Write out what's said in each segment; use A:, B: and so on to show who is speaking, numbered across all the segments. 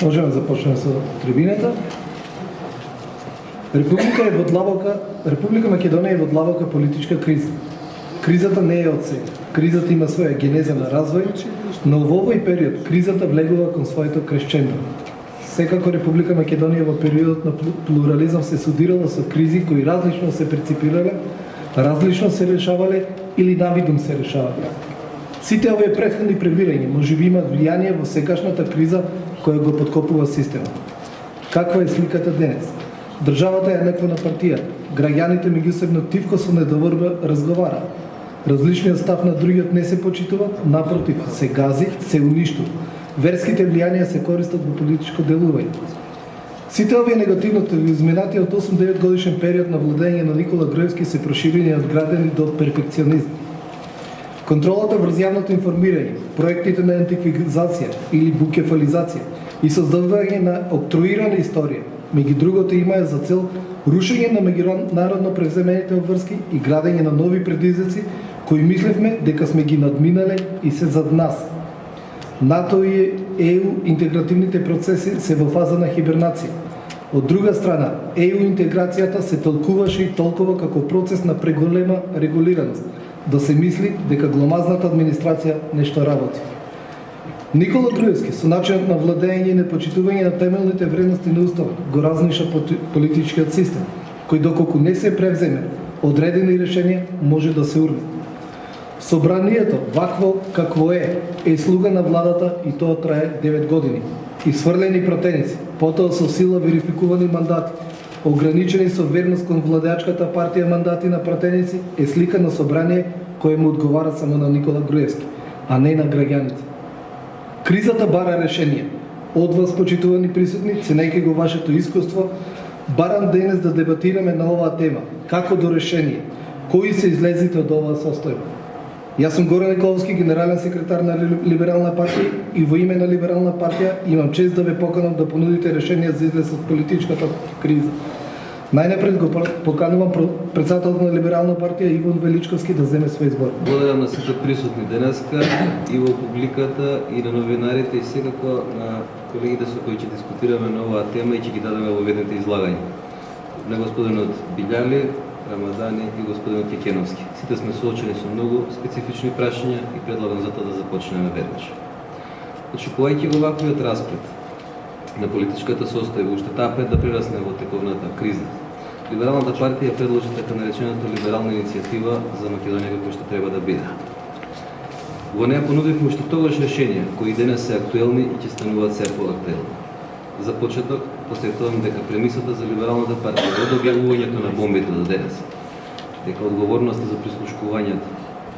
A: Можеме да започнеме со трибината. Република Македонија е во длабока политичка криза. Кризата не е од сега. Кризата има своја генеза на развој, но во овој период кризата влегува кон своето кресчендо. Секако Република Македонија во периодот на плурализам се судирала со кризи кои различно се преципирале, различно се решавале или навидум се решавале. Сите овие претходни пребирања можеби имаат влијание во секашната криза која го подкопува системот. Каква е сликата денес? Државата е неква партија, граѓаните меѓусебно тивко со недоверба разговараат. Различниот став на другиот не се почитува, напротив, се гази, се уништува. Верските влијанија се користат во политичко делување. Сите овие негативности изминати од 8-9 годишен период на владење на Никола Груевски се проширени и одградени до перфекционизм. Контролата врз јавното информирање, проектите на антиквизација или букефализација и создавање на октруирана историја, меѓу другото имаја за цел рушење на меѓународно преземените обврски и градење на нови предизвици кои мислевме дека сме ги надминале и се зад нас. НАТО и ЕУ интегративните процеси се во фаза на хибернација. Од друга страна, ЕУ интеграцијата се толкуваше и толкова како процес на преголема регулираност, да се мисли дека гломазната администрација нешто работи. Никола Груевски со начинот на владење и непочитување на темелните вредности на уставот го разниша политичкиот систем, кој доколку не се превземе одредени решенија може да се урне. Собранието, вакво какво е слуга на владата и тоа трае 9 години. Исфрлени пратеници, потоа со сила верификувани мандати, ограничени со верност кон владеачката партија мандати на пратеници е слика на собрание кое му одговара само на Никола Груевски, а не на граѓаните. Кризата бара решение. Од вас, почитувани присутни, ценејќи го вашето искуство, барам денес да дебатираме на оваа тема. Како до решение? Кои се излезите од оваа состојба? Јас сум Горан Николовски, генерален секретар на Либерална партија и во име на Либерална партија имам чест да ве поканам да понудите решенија за излез од политичката криза. Најнапред го поканувам председателот на Либерална партија Иван Величковски да земе свој збор.
B: Благодарам на сите присутни денеска и во публиката и на новинарите и секако на колегите со кои ќе дискутираме на оваа тема и ќе ги дадеме во ведните излагања. На господинот Билјали, Рамадани и господинот Кекеновски. Сите сме соочени со многу специфични прашања и предлагам за тоа да започнеме веднаш. Очекувајќи го ваквиот расплет на политичката состојба, уште таа пред да прерасне во тековната криза, Либералната партија предложи така наречената либерална иницијатива за Македонија како што треба да биде. Во неја понудивме уште тогаш решенија кои денес се актуелни и ќе стануваат се поактуелни. За почеток, посетувам дека премисата за Либералната партија од објавувањето на бомбите до денес, дека одговорноста за прислушкувањето,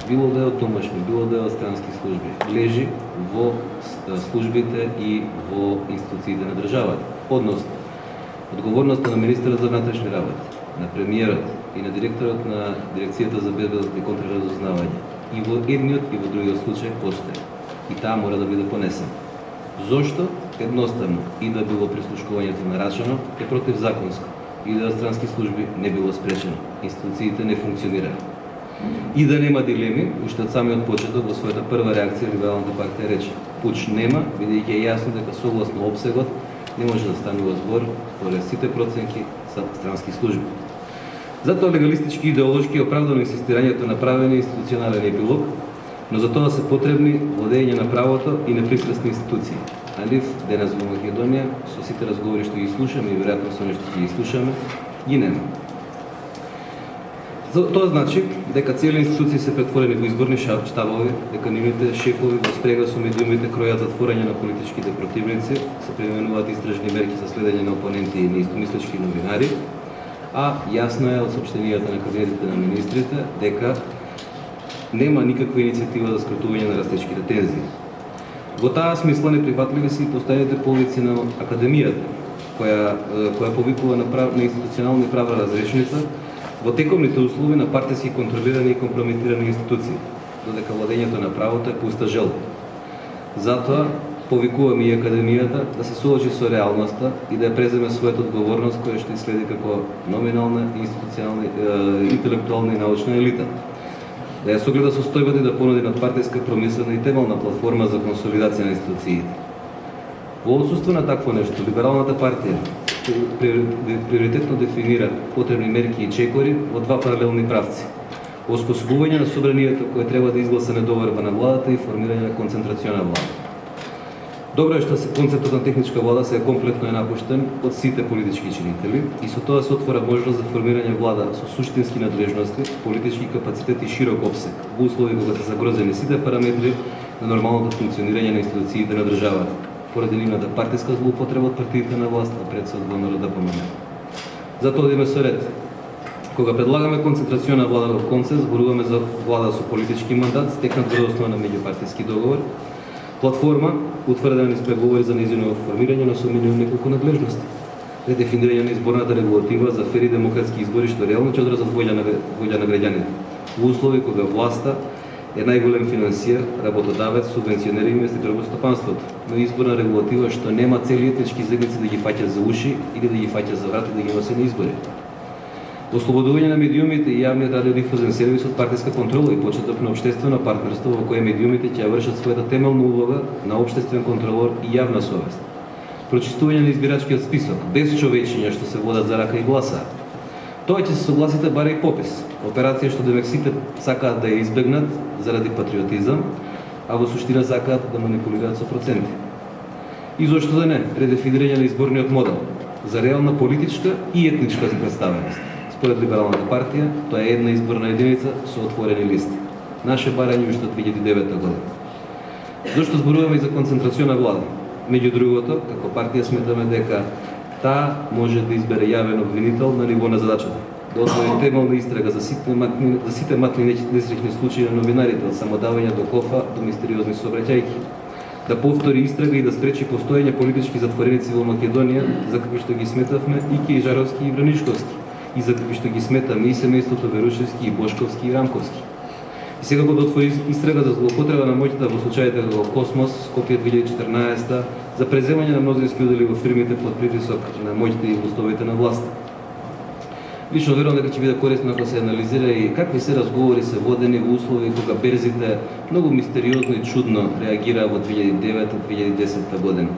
B: било да е од домашни, било да е од странски служби, лежи во службите и во институциите на државата. Односно, одговорноста на министерот за внатрешни работи, на премиерот и на директорот на Дирекцијата за безбедност и контрразузнавање и во едниот и во другиот случај постои. И таа мора да биде понесена. Зошто? Едноставно, и да било прислушкувањето нарачано е противзаконско, и да странски служби не било спречено. Институциите не функционираат. И да нема дилеми, уште од самиот почеток во својата прва реакција Либералната партија рече: пуч нема, бидејќи е јасно дека согласно опсегот не може да станува збор според сите проценки за странски служби. Затоа легалистички и идеолошки оправдано инсистирањето на правен институционален епилог, но за тоа се потребни владење на правото и непристрасни институции. А нив денес во Македонија, со сите разговори што ги слушаме и веројатно со нешто ќе ги слушаме, ги нема. Тоа значи дека цели институции се претворени во изборни штабови, дека нивните шефови во спрега со медиумите кројат затворање на политичките противници, се применуваат истражни мерки за следење на опоненти и неистомислечки новинари, а јасно е од соопштенијата на кабинетите на министрите дека нема никаква иницијатива за скратување на растечките тензии. Во таа смисла неприфатливи се и постојаните повици на академијата, која повикува на институционална и правна разрешница во тековните услови на партиски контролирани и компрометирани институции, додека владењето на правото е пуста желба. Затоа повикуваме и академијата да се соочи со реалноста и да ја преземе својата одговорност која што следи како номинална, институционална, интелектуална и научна елита. Да ја согледа состојбата и да понуди надпартиска, промислена и темелна платформа за консолидација на институциите. Во отсутство на такво нешто, Либералната партија приоритетно дефинира потребни мерки и чекори во два паралелни правци. Оспособување на собранието кое треба да изгласа недоверба на владата и формирање на концентрациона влада. Добро е што концептот на техничка влада се комплетно е напуштен од сите политички чинители и со тоа се отвора можност за формирање влада со суштински надлежности, политички капацитет и широк опсег, во услови кога се загрозени сите параметри на нормалното функционирање на институциите на државата, поради нивната партиска злоупотреба од партиите на власт, а пред се од ВМРО ДПМН. Затоа одиме со ред. Кога предлагаме концентрациона влада во консенс, зборуваме за влада со политички мандат, стекнат врз основа на меѓупартиски договор, платформа утврдена низ преговори за нејзино формирање, но со минимум неколку надлежности. Редефинирање на изборната регулатива за фери демократски избори што реално ќе одразат волја на граѓаните. Во услови кога власта е најголем финансиер, работодавец, субвенционер и инвеститор во стопанството, но изборна регулатива што нема цели етнички заедници да ги фаќа за уши или да ги фаќа за врат и да ги носи на избори. Ослободување на медиумите и јавниот радиодифузен сервис од партиска контрола и почеток на општествено партнерство во кое медиумите ќе ја вршат својата темелна улога на општествен контролор и јавна совест. Прочистување на избирачкиот список, без човечиња што се водат за рака и гласаат. Тоа ќе се согласите бара и попис, операција што демек сите сакаат да ја избегнат заради патриотизам, а во суштина сакаат да манипулираат со проценти. И зошто да не, редефинирање на изборниот модел за реална политичка и етничка представеност. Според Либералната партија, тоа е една изборна единица со отворени листи. Наше барање уште од 2009 година. Зошто зборуваме и за концентрациона влада? Меѓу другото, како партија сметаме дека таа може да избере јавен обвинител на ниво на задачата, да отвори темелна истрага за сите матни несреќни случаи на новинарите, од самодавање до кофа до мистериозни сообраќајки, да повтори истрага и да спречи постоење политички затвореници во Македонија, за какви што ги сметавме и Кејжаровски и Вранишковски, и за какви што ги сметаме и семејството Верушевски, и Бошковски, и Рамковски. И секако да отвори истрага за злоупотреба на моќта во случаите во Космос, Скопје 2014, за преземање на мнозински удели во фирмите под притисок на моќта и властовите на власт. Лично верувам дека ќе биде корисно ако се анализира и какви се разговори се водени во услови кога берзите многу мистериозно и чудно реагираа во 2009-2010 година.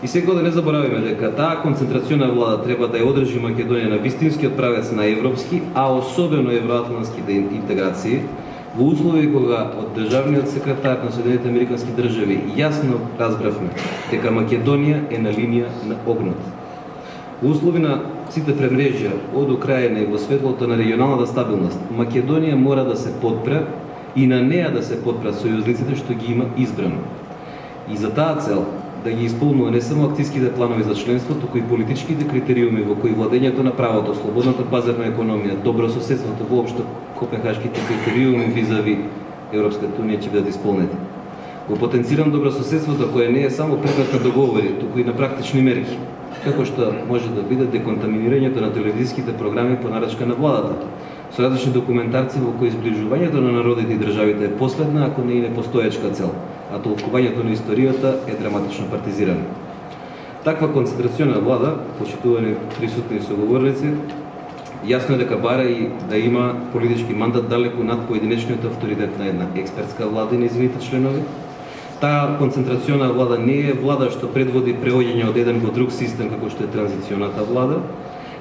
B: И секој да не заборавиме дека таа концентрациона влада треба да ја одржи Македонија на вистинскиот правец на европски, а особено евроатлантските интеграции, во услови кога од државниот секретар на Соединетите Американски држави јасно разбравме дека Македонија е на линија на огнот. Во услови на сите премрежја од Украина и во светлото на регионалната стабилност, Македонија мора да се подпре и на неа да се подпрат сојузниците што ги има избрано. И за таа цел да ги исполнува не само акциските планови за членство, туку и политичките критериуми во кои владењето на правото, слободната пазарна економија, добрососедството, воопшто копенхашките критериуми визави Европската унија ќе бидат исполнети. Го потенцирам добрососедството кое не е само предмет на договори, туку и на практични мерки, како што може да биде деконтаминирањето на телевизиските програми по нарачка на владата, со различни документарци во кои зближувањето на народите и државите е последна, ако не и непостоечка цел, а толкувањето на историјата е драматично партизирано. Таква концентрациона влада, почитувани присутни соговорници, јасно е дека бара и да има политички мандат далеку над поединечниот авторитет на една експертска влада и нејзините членови. Таа концентрациона влада не е влада што предводи преоѓање од еден во друг систем како што е транзиционата влада,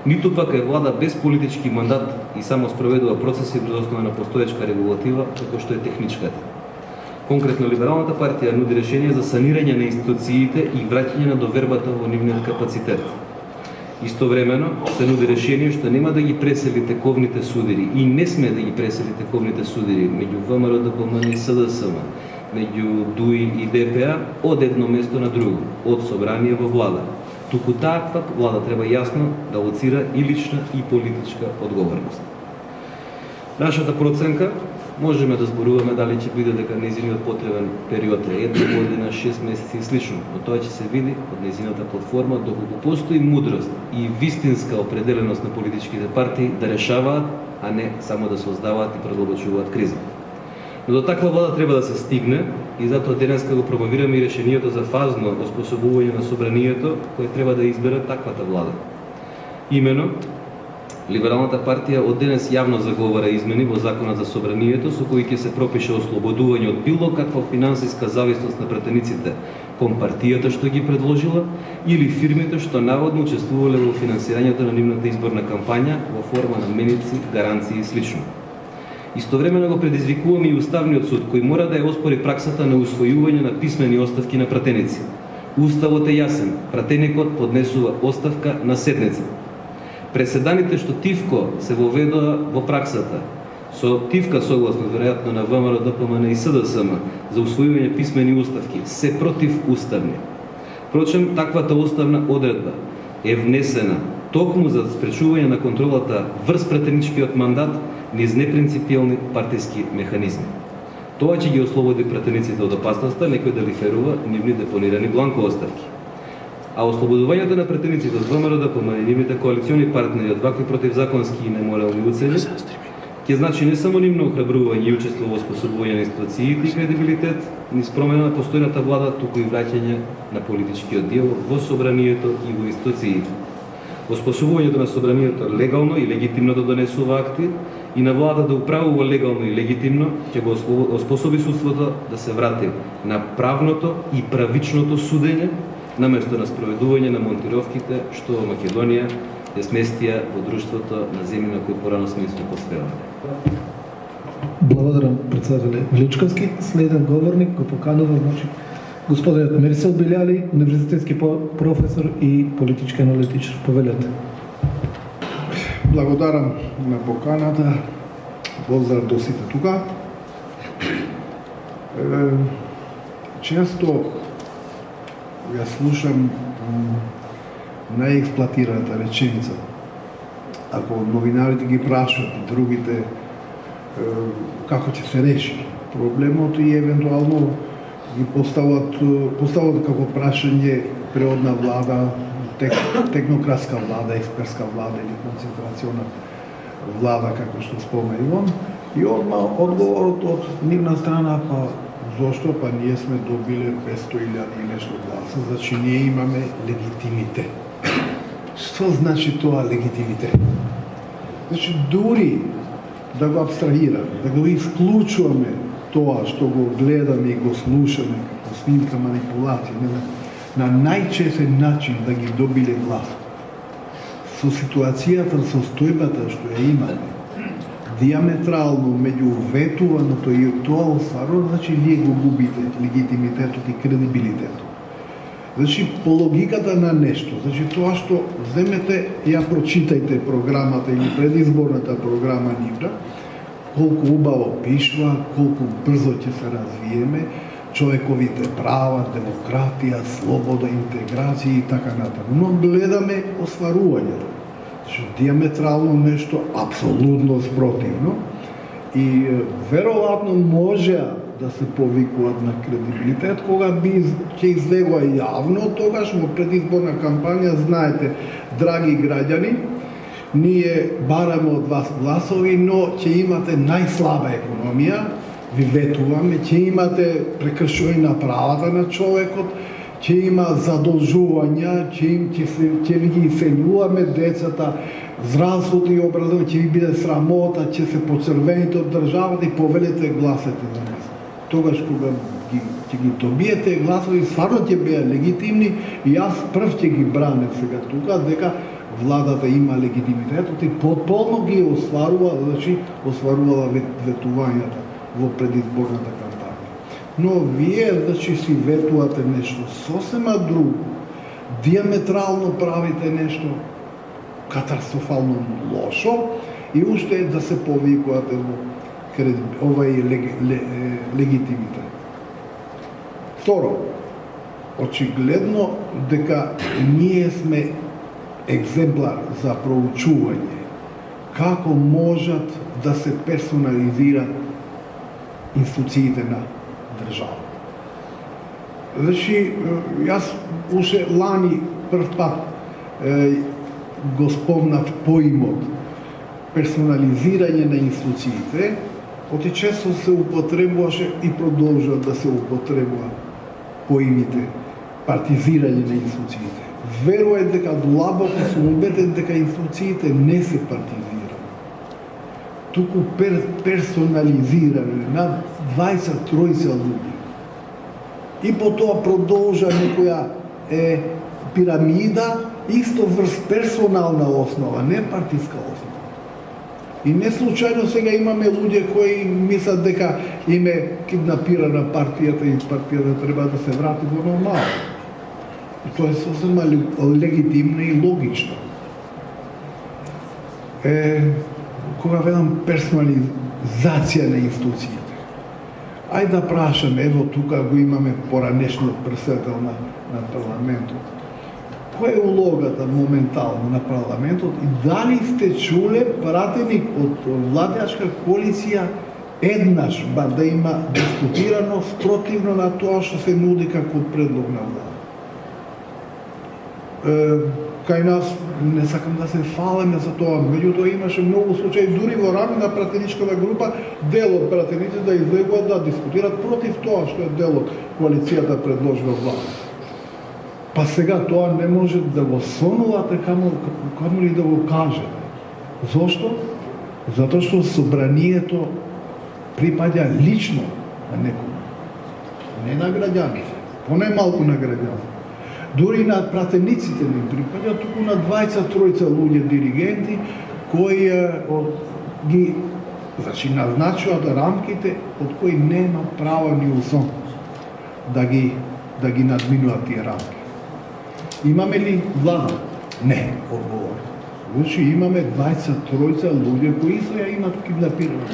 B: ниту пак е влада без политички мандат и само спроведува процеси врз основа на постоечка регулатива како што е техничката. Конкретно Либералната партија нуди решение за санирање на институциите и враќање на довербата во нивниот капацитет. Истовремено се нуди решение што нема да ги пресели тековните судири и не сме да ги пресели тековните судири меѓу ВМРО, ДПМН и СДСМ, меѓу ДУИ и ДПА од едно место на друго, од собрание во влада. Туку таква влада треба јасно да лоцира и лична и политичка одговорност. Нашата проценка можеме да зборуваме дали ќе биде дека нејзиниот потребен период е една година, 6 месеци и слично, но тоа ќе се види од нејзината платформа доколку постои мудрост и вистинска определеност на политичките партии да решаваат, а не само да создаваат и продолбочуваат криза. Но до таква влада треба да се стигне и затоа денеска го промовираме и решението за фазно оспособување на собранието кое треба да избере таквата влада. Имено, Либералната партија од денес јавно заговара измени во Законот за собранието со кои ќе се пропише ослободување од било каква финансиска зависност на пратениците кон партијата што ги предложила или фирмите што наводно учествувале во финансирањето на нивната изборна кампања во форма на меници, гаранции и слично. Истовремено го предизвикуваме и Уставниот суд кој мора да ја оспори праксата на усвојување на писмени оставки на пратеници. Уставот е јасен, пратеникот поднесува оставка на седница. Преседаните што тивко се воведоа во праксата, со тивка согласно веројатно на ВМРО, ДПМН и СДСМ за усвојување писмени оставки, се противуставни. Впрочем, таквата уставна одредба е внесена токму за спречување на контролата врз пратеничкиот мандат низ непринципиални партиски механизми. Тоа ќе ги ослободи пратениците од опасноста некој да лиферува нивни депонирани бланко оставки. А ослободувањето на пратениците од ВМРО, ДПМН и нивните коалициони партнери од вакви противзаконски и неморални уцели ќе значи не само нивно охрабрување и учество во способување на институциите и кредибилитет, низ промена на постојната влада, туку и враќање на политичкиот дел во собранието и во институциите. Оспособувањето на собранието легално и легитимно да донесува акти и на влада да управува легално и легитимно ќе го оспособи судството да се врати на правното и правичното судење наместо на спроведување на монтировките што во Македонија ја сместија во друштвото на земји на кои порано сме посведени.
A: Благодарам, председателе Величковски. Следен говорник го поканува господинот Мерсел Билјали, универзитетски професор и политички аналитичар. Повелете.
C: Благодарам на поканата. Поздрав до сите тука. Често ја слушам најексплатираната реченица. Ако новинарите ги прашуват и другите како ќе се реши проблемот и евентуално ги постават како прашање природна влада, технократска влада, експертска влада или концентрациона влада, како што спомена и одма одговорот од нивна страна, па зошто? Па ние сме добиле 500.000 и нешто гласа, значи ние имаме легитимитет. Што значи тоа легитимитет? Значи дури да го абстрахираме, да го исклучуваме тоа што го гледаме и го слушаме како снимка манипулација, на најчесен начин да ги добиле глас. Со ситуацијата, со состојбата што ја имаме, диаметрално меѓу ветуваното и тоа остварено, значи вие го губите легитимитетот и кредибилитетот. Значи, по логиката на нешто, значи тоа што земете, ја прочитајте програмата или предизборната програма нивна, колку убаво пишува, колку брзо ќе се развиеме, човековите права, демократија, слобода, интеграција и така натаму. Но гледаме остварувањето. Диаметрално нешто апсолутно спротивно и веројатно може да се повикуваат на кредибилитет кога би ќе излегува јавно, тогаш во предизборна кампања, знаете, драги граѓани, ние бараме од вас гласови, но ќе имате најслаба економија, ви ветуваме, ќе имате прекршување на правата на човекот, ќе има задолжувања, ќе ви ги иселуваме децата, здравството и образование, ќе ви биде срамота, ќе се поцрвените од државата и повелете гласете за нас. Тогаш кога ќе ги добиете гласови, стварно ќе беа легитимни и јас прв ќе ги бранев сега тука, дека владата има легитимитетот и потполно ги остварува, значи остварувала ветувањата во предизборната кампања. Но вие, значи, си ветувате нешто сосема друго, диаметрално правите нешто катастрофално лошо и уште да се повикувате во овај легитимитет. Второ, очигледно дека ние сме екземпляр за проучување како можат да се персонализират институциите на држава. Значи, јас уште лани прв пат го спомнав поимот персонализирање на институциите, оти често се употребуваше и продолжува да се употребува поимите партизирање на институциите. верува дека длабоко сум убеден дека институциите не се партизирани, туку персонализирани над 23 луѓе. И потоа продолжа некоја пирамида, исто врз персонална основа, не партиска основа. И не случајно сега имаме луѓе кои мислат дека им е киднапирана партијата и партијата треба да се врати во нормално. И тоа е сосема легитимно и логично. Кога ведам персонализација на институциите, ајде да прашаме, ево тука го имаме поранешниот претседател на парламентот. Која е улогата моментално на парламентот и дали сте чуле пратеник од владеачка коалиција еднаш да има дискутирано спротивно на тоа што се нуди како предлог на влада? Кај нас не сакам да се фалеме за тоа, меѓутоа имаше многу случаи дури во рамо на пратеничката група дел од пратениците да излегуваат да дискутират против тоа што е дел од коалицијата предложила влада. Па сега тоа не може да го сонувате, камо ли да го кажете. Зошто? Затоа што собранието припаѓа лично на некој. Не на граѓаните, понемалку на граѓаните. Дури на пратениците не припаѓа, туку на 23 луѓе диригенти кои ги назначуваат рамките од кои нема право ни усон да ги надминуваат тие рамки. Имаме ли влада? Не, одговор. Значи имаме 23 луѓе кои се ја имат киднапирани.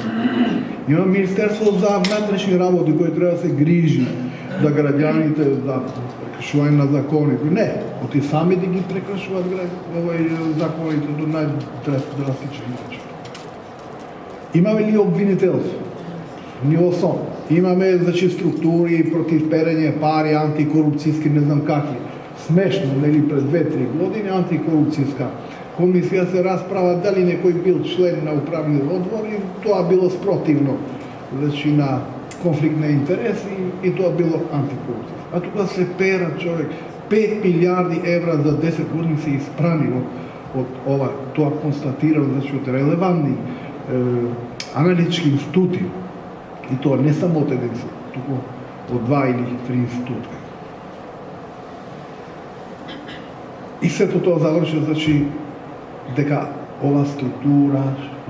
C: Има Министерство за внатрешни работи кој треба да се грижи за граѓаните, за прекршување на законите. Не, оти сами да ги прекршуваат законите до најдрастичен начин. Имаме ли обвинителство? Ниво сон. Имаме структури против перење пари, антикорупцијски, не знам какви. Смешно, нели пред 2-3 години антикорупцијска комисија се расправа дали некој бил член на управниот одбор и тоа било спротивно на конфликт на интереси и тоа било антикорупцијско. А тука се пера човек 5 милиарди евра за 10 години се испрани од ова, тоа констатирал од релевантни аналитички институти и тоа не само од еден, туку од 2 или 3 институти. И сето тоа заврши, дека ова структура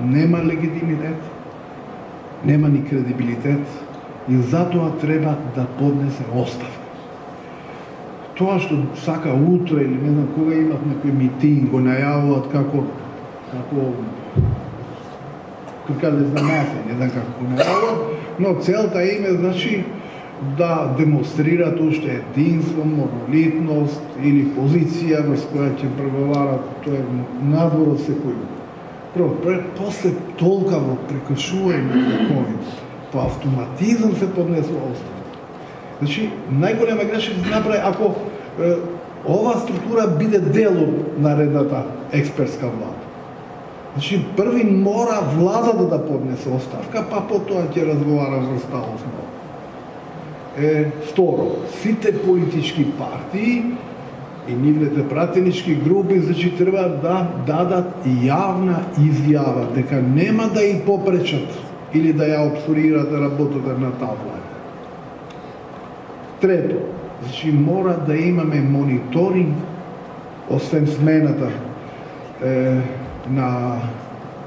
C: нема легитимитет, нема ни кредибилитет и затоа треба да поднесе оставка. Тоа што сака утре или не знам кога имат некој митинг, го најавуваат како не знам како го најавуваат, но целта им е, да демонстрират уште единство, монолитност или позиција врз која ќе преговарат, тоа е надвор од секој. После толкаво прекршување на законите, по автоматизам се поднесува оставка. Најголема грешка се направи ако ова структура биде дел од наредната експертска влада. Први мора владата да поднесе оставка, па потоа ќе разговара врз таа основа. Второ, сите политички партии и нивните пратенички групи треба да дадат јавна изјава дека нема да ја попречат или да ја обструират работата на таа влада. Трето, мора да имаме мониторинг, освен смената на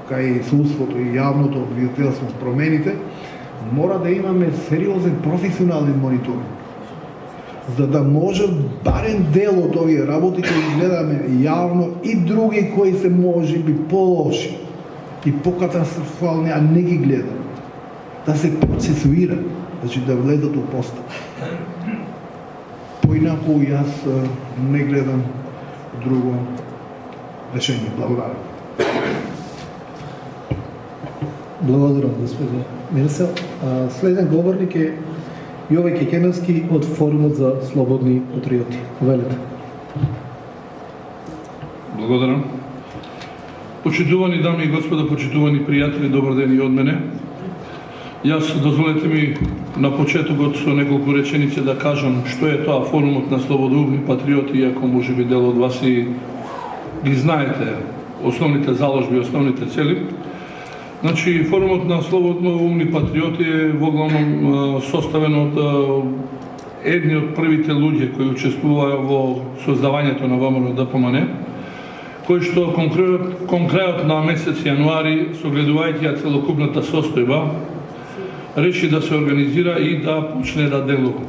C: кај судството и јавното обвинителство промените, мора да имаме сериозен професионален мониторинг, за да може барем дел од овие работи кои гледаме јавно и други кои се можеби полоши и покатастрофални, а не ги гледаме, да се процесуира, да влезат у постапок. Поинаку јас не гледам друго решение. Благодарам.
A: Благодарам, господин Мирсел. Следен говорник е Јове Кекеновски од Форумот за слободни патриоти. Велете.
D: Благодарам. Почитувани дами и господа, почитувани пријатели, добар ден и од мене. Јас дозволете ми на почетокот со неколку реченици да кажам што е тоа форумот на слободоумни патриоти, иако може би дел од вас и ги знаете основните заложби, основните цели. Значи, форумот на слободоумни патриоти е во главном составен од едни од првите луѓе кои учествуваа во создавањето на ВМРО-ДПМН, кој што кон крајот на месец јануари, согледувајќи ја целокупната состојба, реши да се организира и да почне да делува.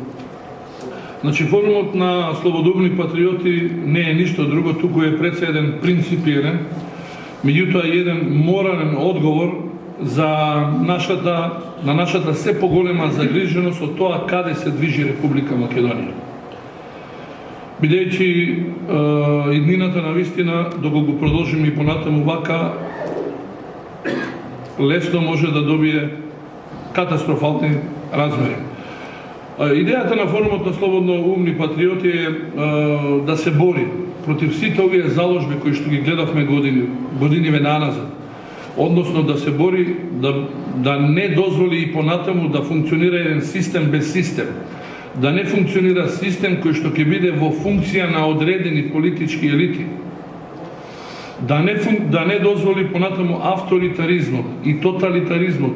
D: Значи, форумот на слободоумни патриоти не е ништо друго, туку е пред еден принципиелен, меѓутоа еден морален одговор на нашата се поголема загриженост од тоа каде се движи Република Македонија. Бидејќи иднината на вистина, доколку продолжиме и понатаму вака, лесно може да добие катастрофални размери. Идејата на форумот на слободоумни патриоти е да се бори против сите овие заложби кои што ги гледавме години назад. Односно да се бори да не дозволи и понатаму да функционира еден систем без систем. Да не функционира систем кој што ќе биде во функција на одредени политички елити. Да не дозволи понатаму авторитаризмот и тоталитаризмот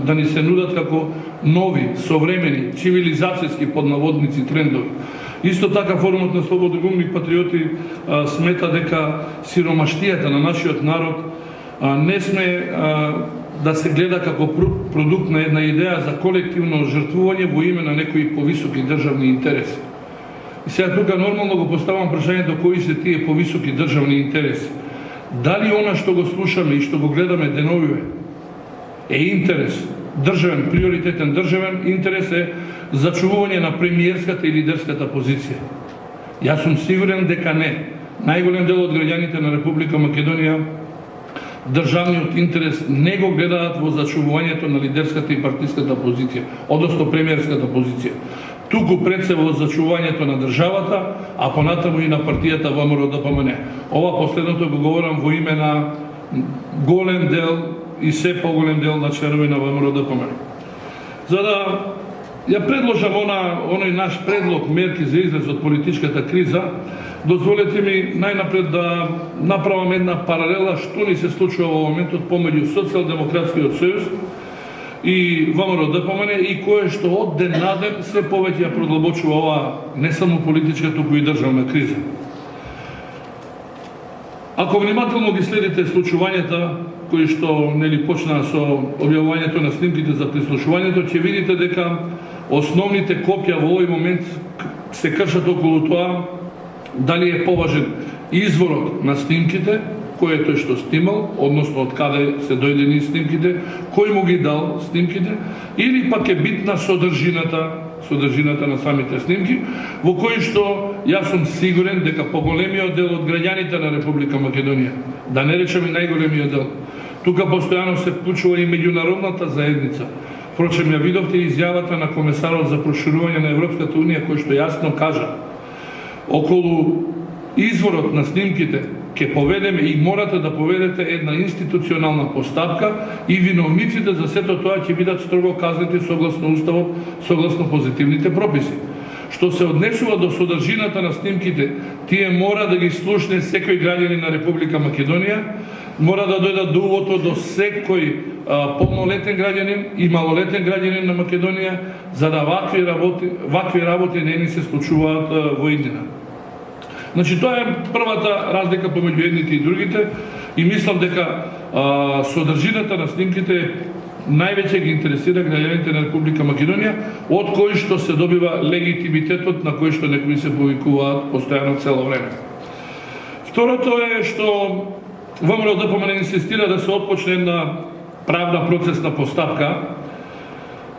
D: да ни се нудат како нови, современи, цивилизацијски поднаводници трендови. Исто така форумот на слободоумни патриоти смета дека сиромаштијата на нашиот народ не сме да се гледа како продукт на една идеја за колективно жртвување во име на некои повисоки државни интереси. И сега тука нормално го поставам прашањето кои се тие повисоки државни интереси. Дали она што го слушаме и што го гледаме деновиве е интерес, државен, приоритетен државен интерес е зачувување на премиерската и лидерската позиција? Јас сум сигурен дека не. Најголем дел од граѓаните на Република Македонија државниот интерес не го гледаат во зачувувањето на лидерската и партиската позиција, односно премиерската позиција. Туку пред се во зачувањето на државата, а понатаму и на партијата ВМРО-ДПМН. Ова последното го говорам во име на голем дел и се поголем дел на членови на ВМРО-ДПМН. За да ја предложам оној наш предлог мерки за излез од политичката криза, дозволете ми најнапред да направам една паралела што ни се случува во моментот помеѓу Социјалдемократскиот сојуз и ВМРО-ДПМН и кое што од ден на ден се повеќе ја продлабочува оваа не само политичка, туку и државна криза. Ако внимателно ги следите случувањата кои што почнаа со објавувањето на снимките за прислушувањето, ќе видите дека основните копја во овој момент се кршат околу тоа дали е поважен изворот на снимките, кој е тој што снимал, односно од каде се дојдени снимките, кој му ги дал снимките, или пак е битна содржината на самите снимки, во кој што јас сум сигурен дека поголемиот дел од граѓаните на Република Македонија, да не речеме најголемиот дел, тука постојано се вклучува и меѓународната заедница. Впрочем, ја видовте изјавата на комесарот за проширување на Европската унија, кој што јасно кажа околу изворот на снимките ќе поведеме и морате да поведете една институционална постапка и виновниците за сето тоа ќе бидат строго казнети согласно уставот, согласно позитивните прописи. Што се однесува до содржината на снимките, тие мора да ги слушне секој граѓанин на Република Македонија, мора да дојдат до увото до секој полнолетен граѓанин и малолетен граѓанин на Македонија, за да вакви работи не ни се случуваат во иднина. Значи, тоа е првата разлика помеѓу едните и другите и мислам дека содржината на снимките највеќе ги интересира граѓаните на Република Македонија, од кој што се добива легитимитетот на кој што некои се повикуваат постојано цело време. Второто е што ВМРО-ДПМН инсистира да се отпочне една правна процесна постапка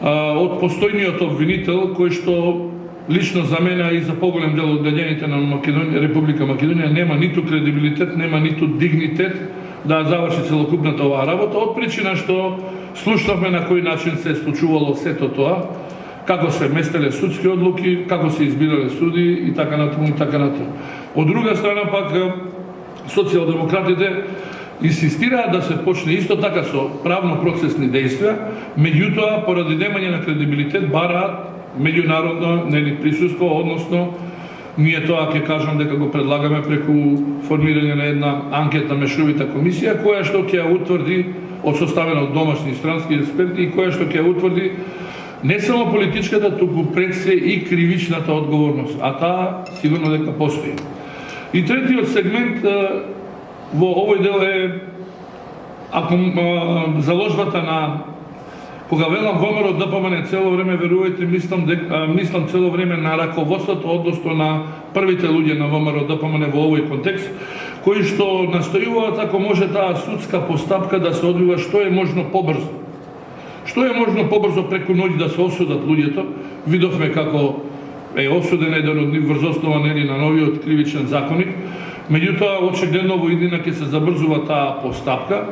D: од постојниот обвинител, кој што лично за мене и за поголем дел од граѓаните на Република Македонија нема ниту кредибилитет, нема ниту дигнитет да заврши целокупната оваа работа, од причина што слушнавме на кој начин се случувало сето тоа, како се местеле судски одлуки, како се избирале суди и така натаму и така натаму. Од друга страна пак социјалдемократите Инсистираат да се почне исто така со правно-процесни действија, меѓутоа поради немање на кредибилитет бараат меѓународно присуство, односно ние тоа ќе кажам дека го предлагаме преку формирање на една анкетна мешовита комисија која што ќе утврди, составена од домашни и странски експерти, и која што ќе утврди не само политичката, туку пред се и кривичната одговорност, а таа сигурно дека постои. И третиот сегмент во овој дел е заложбата на, кога велам ВМРО ДПМН цело време, верувајте, мислам цело време на раководството, односно на првите луѓе на ВМРО ДПМН во овој контекст, кои што настојуваат ако може таа судска постапка да се одвива што е можно побрзо. Што е можно побрзо преку ноќ да се осудат луѓето. Видовме како е осуден еден од нив врз основа на новиот кривичен законник. Меѓутоа, очигледно во иднина ќе се забрзува таа постапка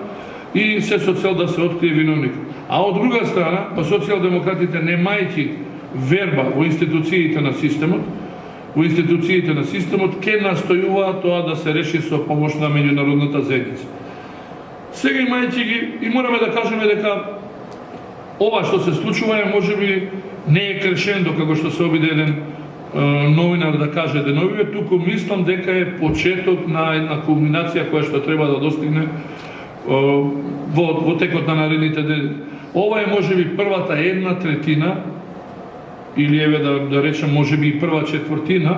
D: и се со цел да се открие виновник. А од друга страна, па социјалдемократите, немајќи верба во институциите на системот, ќе настојуваат тоа да се реши со помош на меѓународната заедница. Сега имајќи ги, и мораме да кажеме дека ова што се случува можеби не е крешендо, како што се обиде еден новинар да каже деновиве, туку мислам дека е почеток на една кулминација која што треба да достигне во текот на наредните дни. Ова е можеби првата 1/3, или еве да речем можеби и прва четвртина,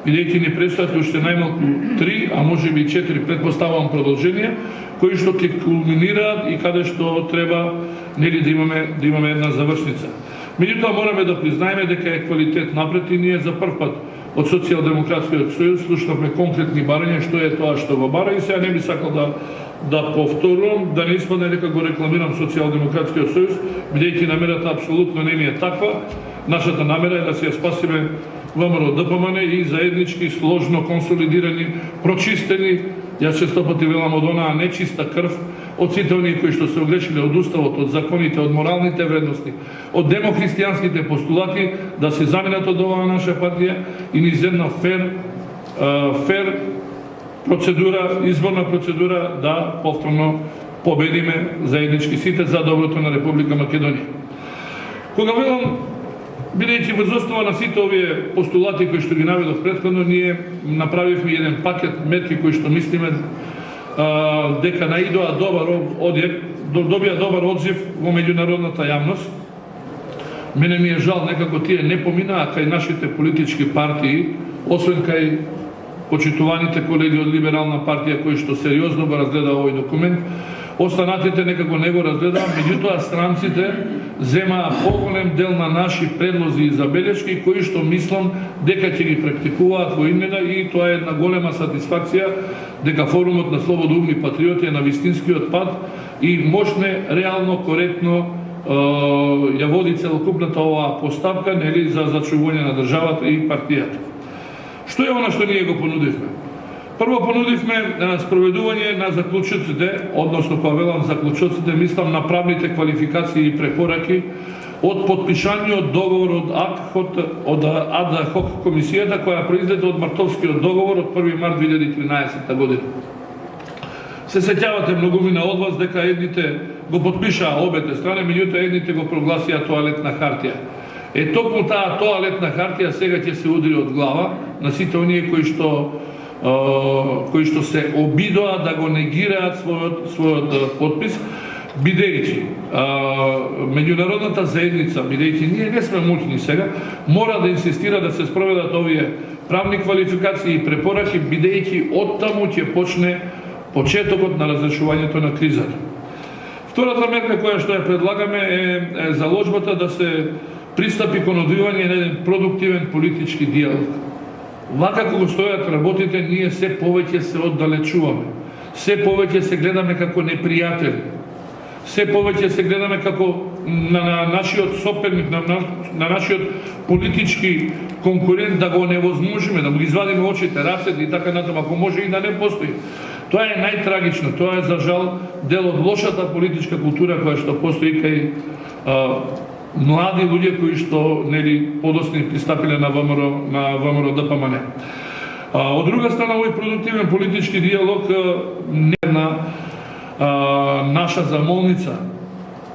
D: бидејќи ни предстојат уште најмалку 3, а можеби и 4, предпоставувам, продолженија, кои што ќе кулминираат и каде што треба да имаме една завршница. Меѓутоа мораме да признаеме дека е квалитет напред и ние за прв пат од Социјалдемократскиот сојуз слушнавме конкретни барања што е тоа што го бара, и сега не би сакал да повторувам, да не испадне дека го рекламирам Социјалдемократскиот сојуз, бидејќи намерата апсолутно не ни е таква. Нашата намера е да се ја спасиме ВМРО ДПМН и заеднички, сложно, консолидирани, прочистени, јас често пати велам, од онаа нечиста крв, од сите оние кои што се огрешиле од уставот, од законите, од моралните вредности, од демохристијанските постулати, да се заменат од оваа наша партија и низ една фер процедура, изборна процедура, да повторно победиме заеднички сите за доброто на Република Македонија. Кога велам, бидејќи врз основа на сите овие постулати кои што ги наведов претходно, ние направивме еден пакет мерки кои што мислиме дека наидоа добија добар одзив во меѓународната јавност. Мене ми е жал некако тие не поминаа кај нашите политички партии, освен кај почитуваните колеги од Либерална партија кои што сериозно го разгледа овој документ. Останатите некако не го разгледаа, меѓутоа странците земаа поголем дел на наши предлози и забелешки кои што мислам дека ќе ги практикуваат во иднина, и тоа е една голема сатисфакција дека форумот на слободоумни патриоти е на вистинскиот пат и можне реално, коректно ја води целокупната оваа постапка за зачувување на државата и партијата. Што е она што ние го понудивме? Прво понудивме спроведување на заклучоците, односно кога велам заклучоците, мислам на правните квалификации и препораки од подпишаниот договор од ад хок комисијата која произлезе од Мартовскиот договор од 1 март 2013 година. Се сеќавате многумина од вас дека едните го подпишаа обете страни, меѓутоа едните го прогласија тоалетна хартија. Токму таа тоалетна хартија сега ќе се удри од глава на сите оние кои што се обидоа да го негираат својот подпис, бидејќи меѓународната заедница, бидејќи ние не сме муќни сега, мора да инсистира да се спроведат овие правни квалификации и препораки, бидејќи оттаму ќе почне почетокот на разрешувањето на кризата. Втората мерка која што ја предлагаме е заложбата да се пристапи кон одвивање на еден продуктивен политички диалог. Вака кога стојат работите, ние се повеќе се оддалечуваме. Се повеќе се гледаме како непријатели. Се повеќе се гледаме како на нашиот соперник, на нашиот политички конкурент, да го невозможиме, да му извадиме очите, рацете и така натаму, ако може и да не постои. Тоа е најтрагично, тоа е за жал дел од лошата политичка култура која што постои кај млади луѓе кои што подосни пристапиле на ВМРО ДПМН. Од друга страна, овој продуктивен политички диалог не е на наша замолница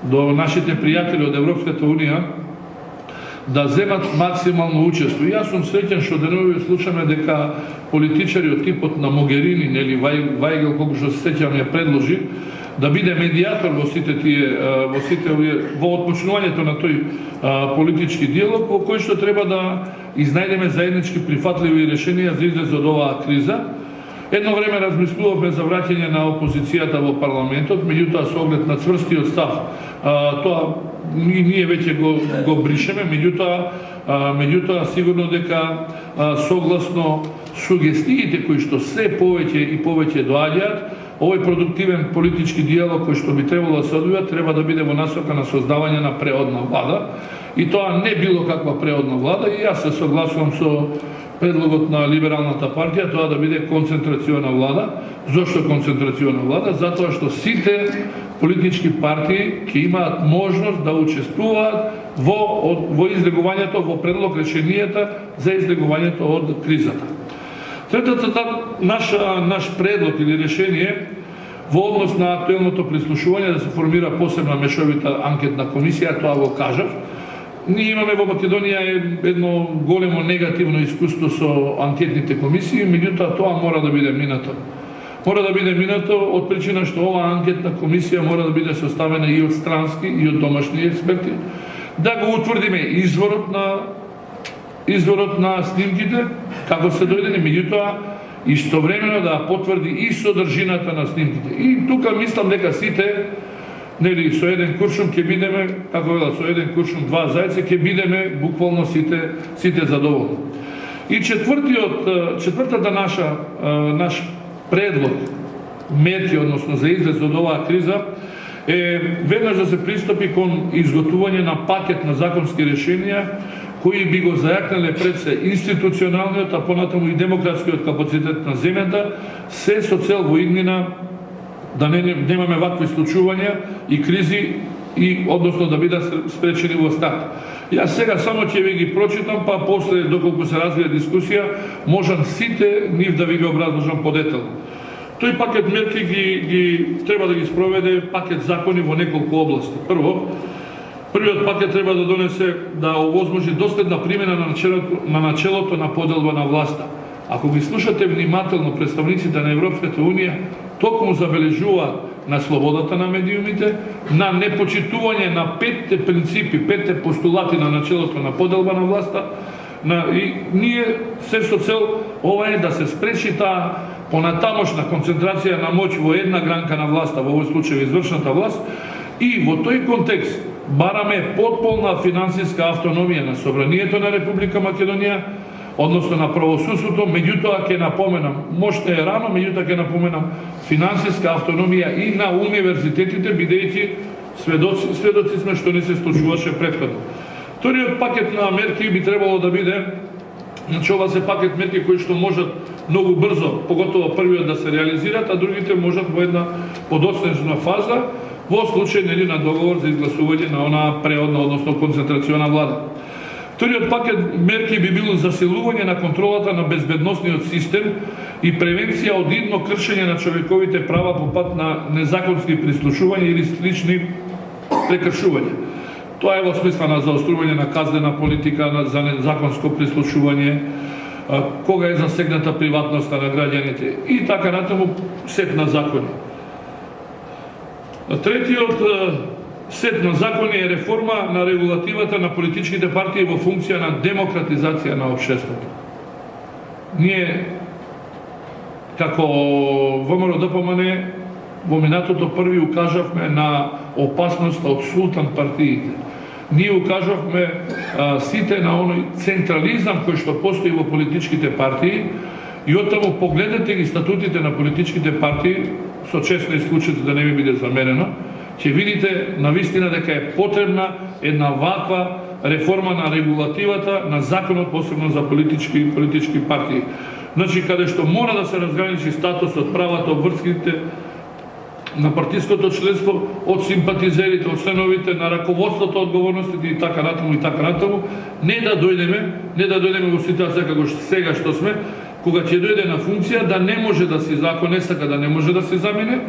D: до нашите пријатели од Европската Унија да земат максимално учество. Јас сум среќен што денови слушаме дека политичари од типот на Могерини, нели Вајгел, колку што се сеќам, ја предложи да биде медијатор во сите тие во отпочнувањето на тој политички диалог, во кој што треба да изнајдеме заеднички прифатливи решенија за излез од оваа криза. Едно време размислувавме за враќање на опозицијата во парламентот, меѓутоа со оглед на цврстиот став, тоа ние веќе го бришеме, меѓутоа сигурно дека согласно сугестиите кои што се повеќе и повеќе доаѓаат, овој продуктивен политички диалог кој што би требало да се одвива треба да биде во насока на создавање на преодна влада, и тоа не било каква преодна влада, и јас се согласувам со предлогот на Либералната партија тоа да биде концентрациона влада. Зошто концентрациона влада? Затоа што сите политички партии ќе имаат можност да учествуваат во излегувањето, во предлог решенијата за излегувањето од кризата. Третата наш предлог или решение во однос на актуелното прислушување да се формира посебна мешовита анкетна комисија, тоа го кажав. Ние имаме во Македонија едно големо негативно искуство со анкетните комисии, меѓутоа тоа мора да биде минато. Мора да биде минато од причина што оваа анкетна комисија мора да биде составена и од странски и од домашни експерти, да го утврдиме изворот на снимките, како се дојдени, меѓутоа истовремено да потврди и содржината на снимките. И тука мислам дека сите, нели, со еден куршум ќе бидеме, како велат, со еден куршум два зајца, ќе бидеме буквално сите задоволни. И четвртата наш предлог, мерки, односно за излез од оваа криза, е веднаш да се пристапи кон изготвување на пакет на законски решенија кои би го зајакнале пред се институционалниот, а понатаму и демократскиот капацитет на земјата, се со цел во иднина да немаме вакви случувања и кризи, и односно да бидат спречени во старт. Јас сега само ќе ви ги прочитам, па после, доколку се развие дискусија, можам сите нив да ви ги образложам подетелно. Тој пакет мерки треба да ги спроведе пакет закони во неколку области. Првиот пакет треба да донесе, да овозможи доследна примена на начелото на поделба на власта. Ако ги слушате внимателно, представниците на Европската Унија токму забележуваат на слободата на медиумите, на непочитување на петте принципи, петте постулати на начелото на поделба на власта, и ние се со цел ова е да се спречи таа понатамошна концентрација на моќ во една гранка на власта, во овој случај извршната власт, и во тој контекст бараме потполна финансиска автономија на Собранието на Република Македонија, односно на правосудството, меѓутоа ќе напоменам, можете е рано, меѓутоа ќе напоменам финансиска автономија и на универзитетите, бидејќи сведоци сме што не се случуваше претходно. Вториот пакет на мерки би требало да биде, значи ова се пакет мерки кои што можат многу брзо, поготово првиот да се реализират, а другите можат во една подоцнежна фаза, во случај на договор за изгласување на онаа преодна, односно концентрациона влада. Вториот пакет мерки би било засилување на контролата на безбедносниот систем и превенција од идно кршење на човековите права по пат на незаконски прислушувања или слични прекршувања. Тоа е во смисла на заострување на казнена политика за незаконско прислушување, кога е засегната приватноста на граѓаните и така натаму сет на закони. Третиот сет на закони е реформа на регулативата на политичките партии во функција на демократизација на општеството. Ние, како ВМРО-ДПМН, во минатото први укажавме на опасноста од султан партиите. Ние укажавме сите на оној централизам кој што постои во политичките партии и оттаму погледнете ги статутите на политичките партии, со честна исклучица да не ми биде замерено, ќе видите навистина дека е потребна една ваква реформа на регулативата на законот, посебно за политички партии. Значи, каде што мора да се разграничи статусот, правата, обврските на партиското членство од симпатизерите, од членовите на раководството, одговорностите и така натаму, не да дојдеме во ситуација како сега што сме, кога ќе дојде на функција, да не може да се, ако не сака да не може да се замине,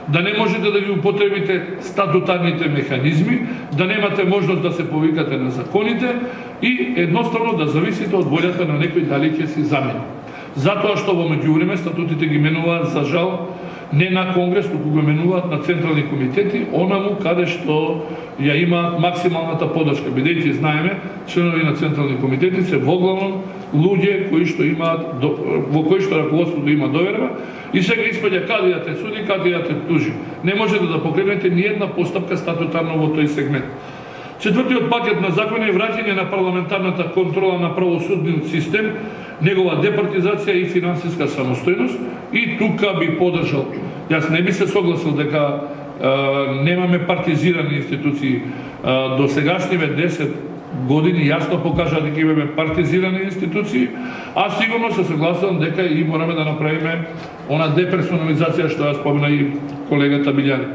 D: да не можете да ги употребите статутарните механизми, да немате можност да се повикате на законите и едноставно да зависите од волјата на некој дали ќе се замени. Затоа што во меѓувреме статутите ги менуваат, за жал, не на Конгрес, туку го менуваат на централни комитети, онаму каде што ја имаат максималната подршка. Бидејќи знаеме, членови на централни комитети се воглавном луѓе кои што имаат, во кои што раководството има доверба, и сега испаѓа каде те суди, каде те тужи. Не можете да покренете ни една постапка статутарно во тој сегмент. Четвртиот пакет на закони е враќање на парламентарната контрола на правосудниот систем, негова департизација и финансиска самостојност, и тука би поддржал. Јас не би се согласил дека немаме партизирани институции. До сегашниве 10 години јасно покажа дека имаме партизирани институции, а сигурно се согласувам дека и мораме да направиме она деперсонализација што ја спомена и колегата Билјани.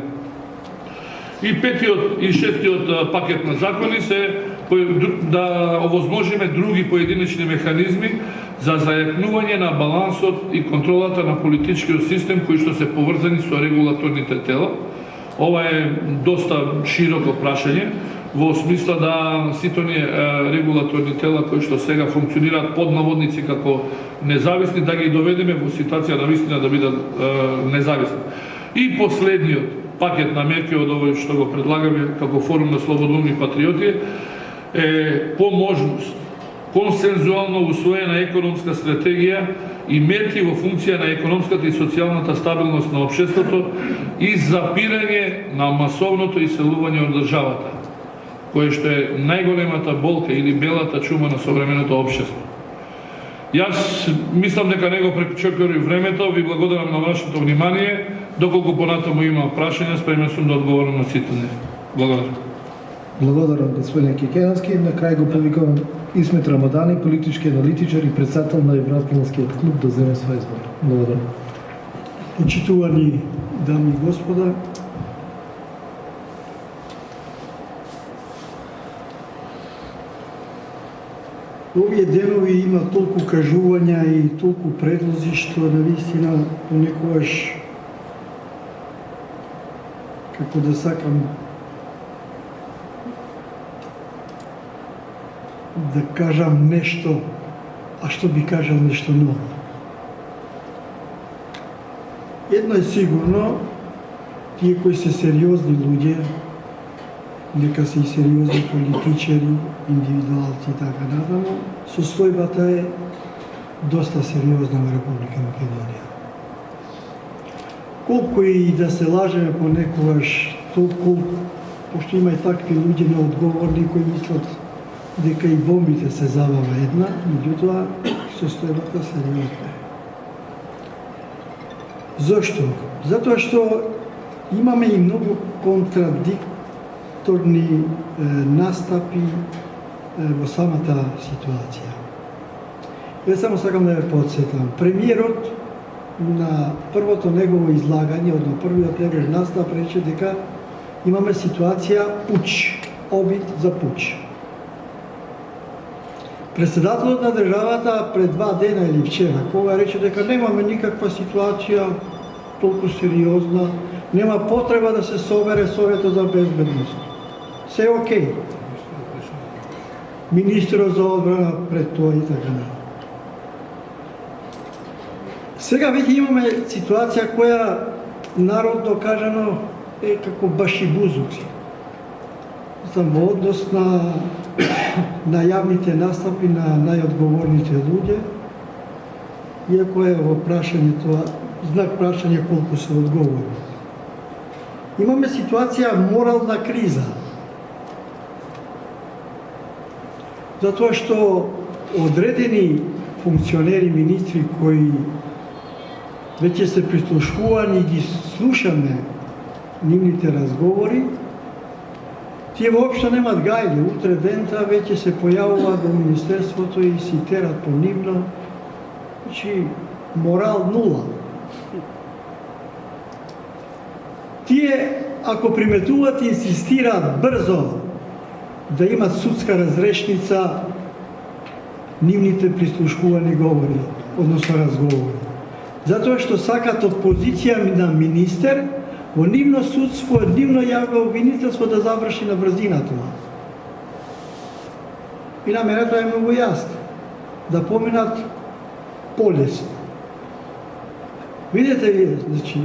D: И петиот и шестиот пакет на закони се да овозможиме други поединечни механизми за зајакнување на балансот и контролата на политичкиот систем кои што се поврзани со регулаторните тела. Ова е доста широко прашање, во смисла да сите оние регулаторни тела кои што сега функционираат под наводници како независни, да ги доведеме во ситуација на вистина да бидат независни. И последниот пакет на мерки од овој што го предлагаме како форум на слободолни патриоти е по можност консензуално усвоена економска стратегија и мерки во функција на економската и социјалната стабилност на општеството и запирање на масовното иселување од државата, кое што е најголемата болка или белата чума на современото општество. Јас мислам дека него пречекори времето, ви благодарам на вашето внимание, доколку понатаму има прашања, спремен сум да одговорам на сите нив. Благодарам.
A: Благодарам, господин Кикеновски. На крај го повикувам Исмет Рамадани, политички аналитичар и председател на Евроатлантскиот клуб, да земе свој избор. Благодарам.
E: Почитувани дами и господа, овие денови има толку кажувања и толку предлози што навистина понекогаш како да сакам да кажам нешто, а што би кажал нешто ново. Едно е сигурно, тие кои се сериозни луѓе, нека се и сериозни политичари, индивидуалци и така натаму, состојбата е доста сериозна во Република Македонија. Колку и да се лажеме понекогаш, толку, пошто има и такви луѓе неодговорни кои мислат дека и бомбите се забава една, меѓутоа состојбата сериозна. Зошто? Затоа што имаме и многу контрадикторни настапи во самата ситуација. Јас само сакам да ве подсетам. Премиерот на првото негово излагање, од на првиот негов настап, рече дека имаме ситуација пуч, обид за пуч. Председателот на државата пред 2 дена или вчера, кога рече дека немаме никаква ситуација толку сериозна, нема потреба да се собере Советот за безбедност. Се е окей. Министерот за одбрана пред тоа и така натаму. Сега веќе имаме ситуација која народно кажано е како башибузуци. Во однос на јавните настапи на најодговорните луѓе, иако е во прашањето, знак прашање колку се одговорни. Имаме ситуација морална криза. Затоа што одредени функционери, министри кои веќе се прислушкувани и ги слушаме нивните разговори, тие воопшто немат гајле. Утре дента веќе се појавуваат во Министерството и си терат по нивно. Значи, морал нула. Тие, ако приметуваат и инсистираат брзо да имат судска разрешница, нивните прислушкувани говори. односно разговори. Затоа што сакат од позиција на министер во нивно судство, нивно јавно обвинителство да заврши на брзина тоа. И намерата е многу јасна. Да поминат полесно. Видете вие, значи,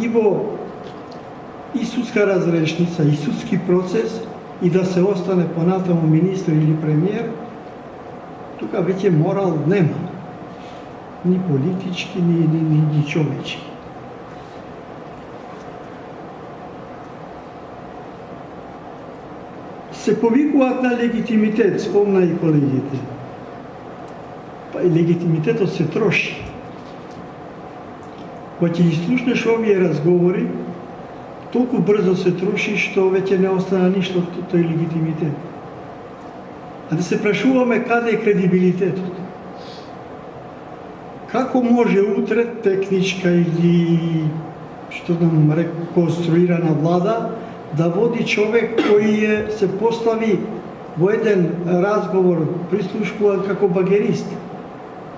E: и во и судска разрешница, и судски процес, и да се остане понатаму министр или премиер, тука веќе морал нема. Ни политички, ни човечки. Се повикуваат на легитимитет, спомна и колегите. Па и легитимитетот се троши. Кога ќе ги слушнеш овие разговори, толку брзо се троши што веќе не остана ништо од тој легитимитет. А да се прашуваме каде е кредибилитетот. Како може утре техничка или што нам реконструирана влада да води човек кој се постави во еден разговор прислушкуван како багерист,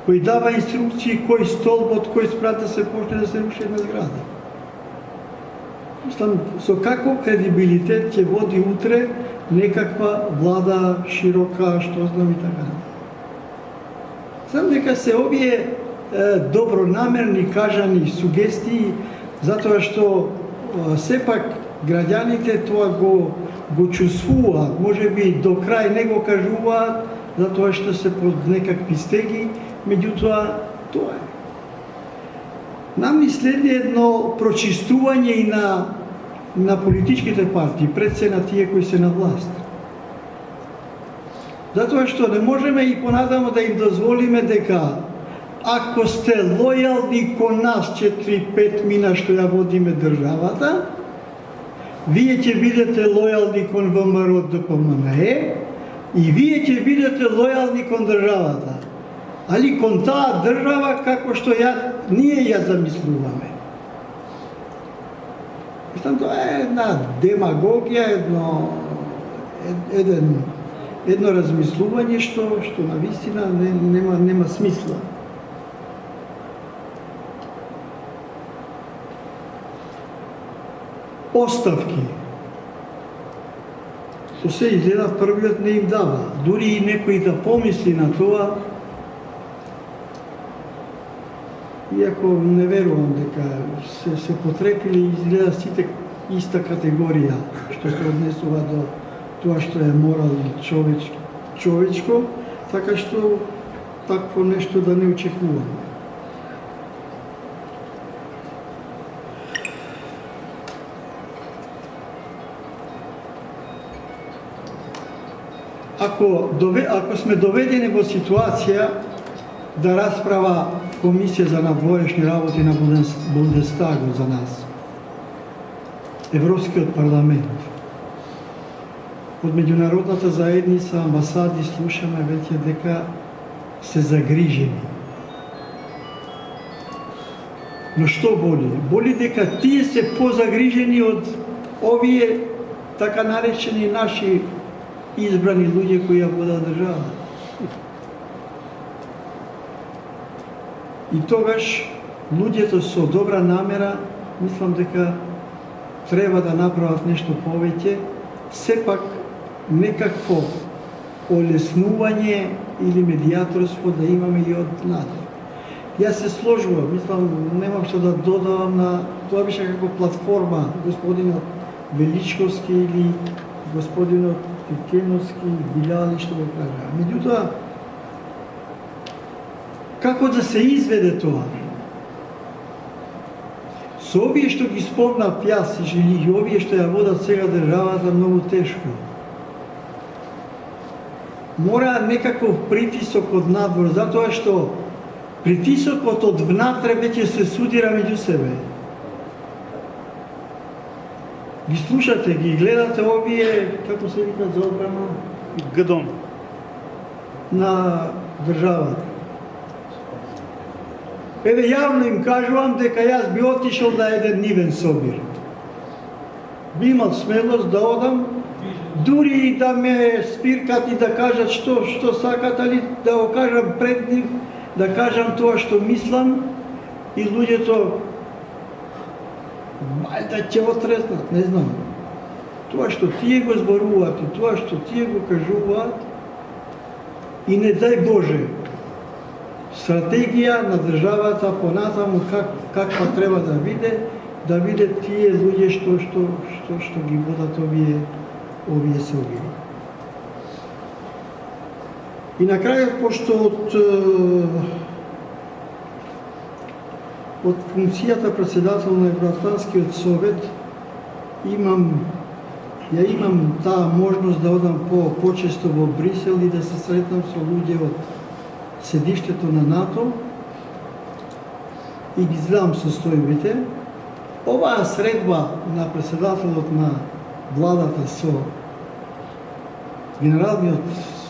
E: кој дава инструкции кој столбот, кој спрат да се почне да се руши една зграда. Мислам, со каков кредибилитет ќе води утре некаква влада широка, што знам и така. Знам дека се овие добронамерни кажани сугестии, затоа што сепак граѓаните тоа го чувствуваат, може би до крај не го кажуваат, затоа што се под некакви стеги, меѓутоа тоа е. Нам ни следи едно прочистување и на политичките партии, пред се на тие кои се на власт. Затоа што не можеме и понатамо да им дозволиме дека ако сте лојални кон нас 4-5 мина што ја водиме државата, вие ќе бидете лојални кон ВМРО ДПМНЕ и вие ќе бидете лојални кон државата. Али кон таа држава како што ние ја замислуваме. Мислам, тоа е една демагогија, едно размислување што навистина нема смисла. Оставки. Со се изгледа првиот не им дава. Дури и некој да помисли на тоа, иако не верувам дека се потрепили, изгледа сите иста категорија, што се однесува до тоа што е морал и човечко, така што такво нешто да не очекуваме. Ако сме доведени во ситуација да расправа Комисија за надворешни работи на Бундестагот за нас, Европскиот парламент, од меѓународната заедница, амбасади, слушаме веќе дека се загрижени. Но што боли? Боли дека тие се позагрижени од овие така наречени наши избрани луѓе кои ја водат држава. И тогаш луѓето со добра намера, мислам дека треба да направат нешто повеќе, сепак некакво олеснување или медијаторство да имаме и од надвор. Јас се сложувам, мислам, немам што да додавам на тоа, беше како платформа господинот Величковски или господинот Тикеновски, Биляли, што го кажа. Меѓутоа, како да се изведе тоа? Со овие што ги спомнав јас и овие што ја водат сега државата, многу тешко. Мора некаков притисок од надвор, затоа што притисокот од внатре веќе се судира меѓу себе. Ги слушате, ги гледате овие, како се викат за одбрана?
F: ГДОМ.
E: На државата. Еве, јавно им кажувам дека јас би отишол на еден нивен собир. Би имал смелост да одам, дури и да ме спиркат и да кажат што сакат, али да го кажам пред нив, да кажам тоа што мислам и луѓето да ќе го треснат, не знам. Тоа што тие го зборуваат и тоа што тие го кажуваат и не дај Боже стратегија на државата понатаму каква треба да биде тие луѓе што ги водат овие собори. И на крајот, пошто од функцијата председател на Евроатлантскиот совет имам таа можност да одам почесто во Брисел и да се сретнам со луѓе од седиштето на НАТО и ги знам состојбите. Оваа средба на председателот на владата со генералниот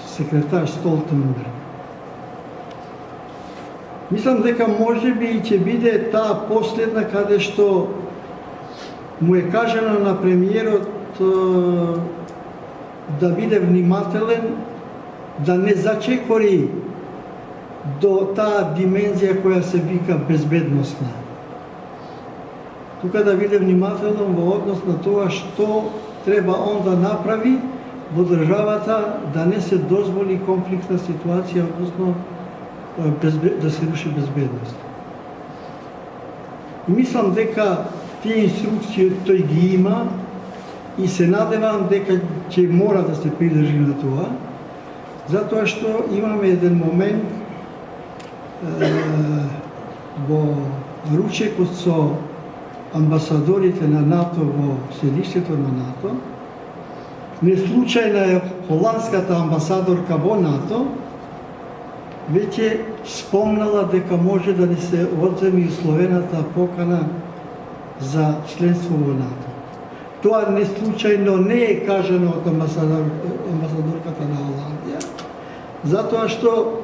E: секретар Столтенберг, мислам дека можеби и ќе биде таа последна каде што му е кажано на премиерот да биде внимателен, да не зачекори до таа димензија која се вика безбедносна. Тука да биде внимателен во однос на тоа што треба он да направи во државата да не се дозволи конфликтна ситуација, односно да се руши безбедност. И мислам дека тие инструкции тој ги има и се надевам дека ќе мора да се придржи на тоа, затоа што имаме еден момент во ручекот со амбасадорите на НАТО во седиштето на НАТО. Не случајна е холандската амбасадорка во НАТО веќе спомнала дека може да ни се одземи условената покана за членство во НАТО. Тоа не случајно не е кажано од амбасадорката на Холандија, затоа што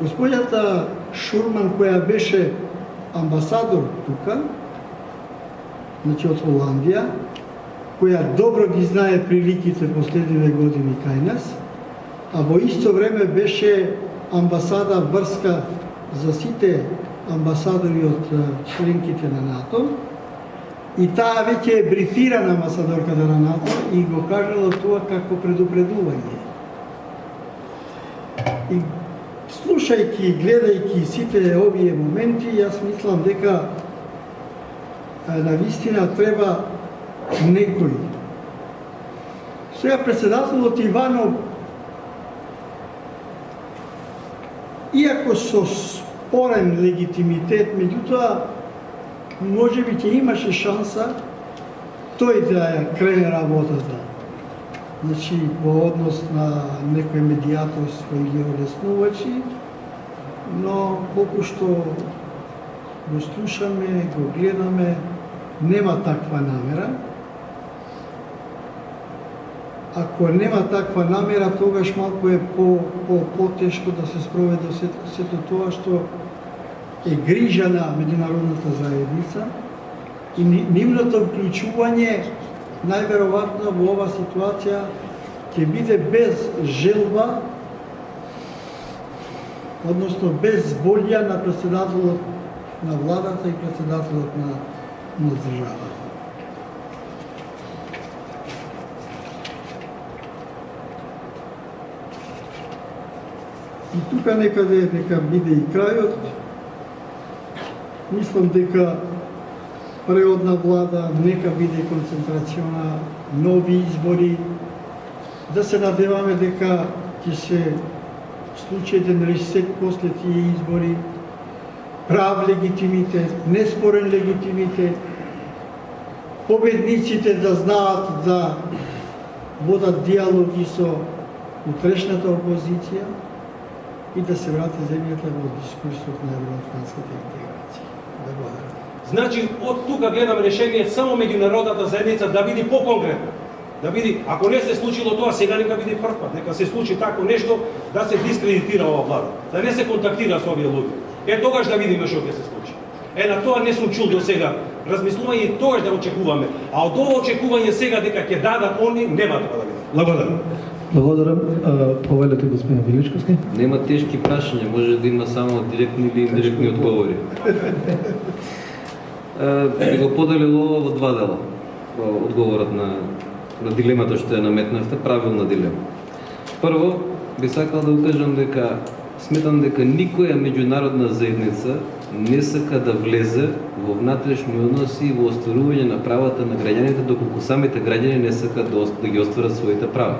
E: господјата Шурман, која беше амбасадор тука, значи од Холандија, која добро ги знае приликите последниве години кај нас, а во исто време беше амбасада врска за сите амбасадори од членките на НАТО, и таа веќе е брифирана амбасадорката на НАТО и го кажала тоа како предупредување. И слушајќи, гледајќи сите овие моменти, јас мислам дека навистина треба некој. Сега председателот Иванов, иако со спорен легитимитет, меѓутоа можеби ќе имаше шанса тој да ја крене работата. Значи, во однос на некој медијаторство или олеснувачи, но колку што го слушаме, го гледаме, нема таква намера. Ако нема таква намера, тогаш малку е по-тешко да се спроведе сето тоа што е грижа на меѓународната заедница и нивното вклучување најверојатно во ова ситуација ќе биде без желба, односно без волја на председателот на владата и председателот на државата. И тука некаде нека биде и крајот. Мислам дека преодна влада нека биде концентрациона, нови избори, да се надеваме дека ќе се случи еден ресет после тие избори, прав легитимитет, неспорен легитимитет, победниците да знаат да водат диалоги со утрешната опозиција и да се врати земјата во дискурсот на евроатлантската интеграција. Да благодарам.
F: Значи, од тука гледам решение само меѓународната заедница да биде по-конкретна. Да биде, ако не се случило тоа, сега нека биде прв пат, нека се случи тако нешто да се дискредитира ова влада, да не се контактира со овие луѓе. Тогаш да видиме што ќе се случи. На тоа не сум чул до сега. Размислување и тогаш да очекуваме. А од ова очекување сега дека ќе дадат они, нема тоа да биде. Благодарам.
A: Благодарам. Повелете, господин Величковски.
B: Нема тешки прашања, може да има само директни или индиректни одговори. Би го поделил ова во два дела. Одговорот на дилемата што ја наметнавте, правилна дилема. Прво, би сакал да укажам дека сметам дека никоја меѓународна заедница не сака да влезе во внатрешни односи и во остварување на правата на граѓаните, доколку самите граѓани не сакат да ги остварат своите права.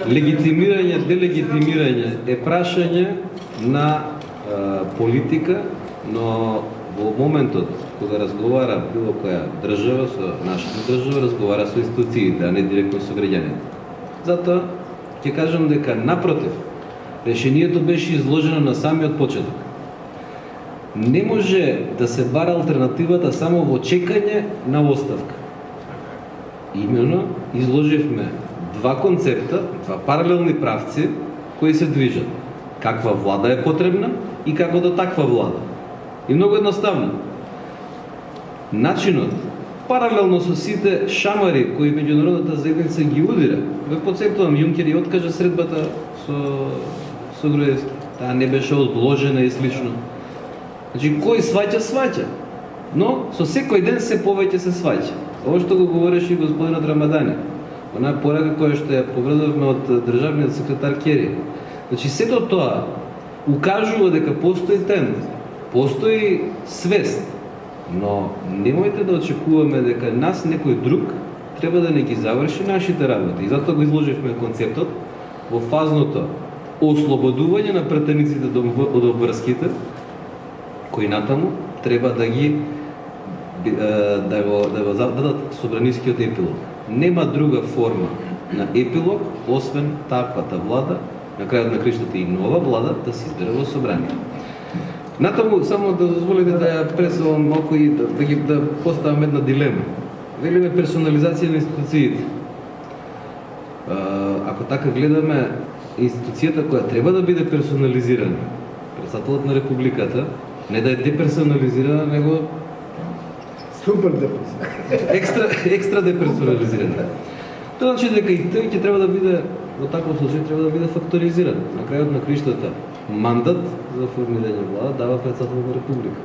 B: Легитимирање, делегитимирање е прашање на политика, но во моментот кога разговара било која држава со нашата држава, разговара со институциите, а не директно со граѓаните. Затоа ќе кажам дека напротив, решението беше изложено на самиот почеток. Не може да се бара алтернативата само во чекање на оставка. Именно изложивме два концепта, два паралелни правци кои се движат. Каква влада е потребна и како до таква влада. И многу едноставно. Начинот, паралелно со сите шамари кои меѓународната заедница ги удира, ве потсетувам, Јункер ја откажа средбата со Груевски. Таа не беше одложена и слично. Значи, кој сваќа, но со секој ден се повеќе се сваќа. Ово што го говореше и господинот Рамадани, онаа порака која што ја повредовме од државниот секретар Кери. Значи, сето тоа укажува дека постои тенденс, постои свест, но немојте да очекуваме дека нас некој друг треба да не ги заврши нашите работи. И затоа го изложивме концептот во фазното ослободување на претениците од обврските, кои натаму треба да ги дадат собранискиот епилог. Нема друга форма на епилог, освен таквата влада, на крајот на криштата и нова влада, да се избере во собрание. Натаму, само да дозволите да ја пресувам малку и да поставам една дилема. Велиме персонализација на институциите. Ако така гледаме, институцијата која треба да биде персонализирана, председателот на Републиката, не да е деперсонализирана, него
C: Супер депресија.
B: екстра деперсонализирана. Тоа значи дека и тој ќе треба да биде, во таков случај треба да биде факторизиран. На крајот на криштата, мандат за формирање влада дава председателот на Република.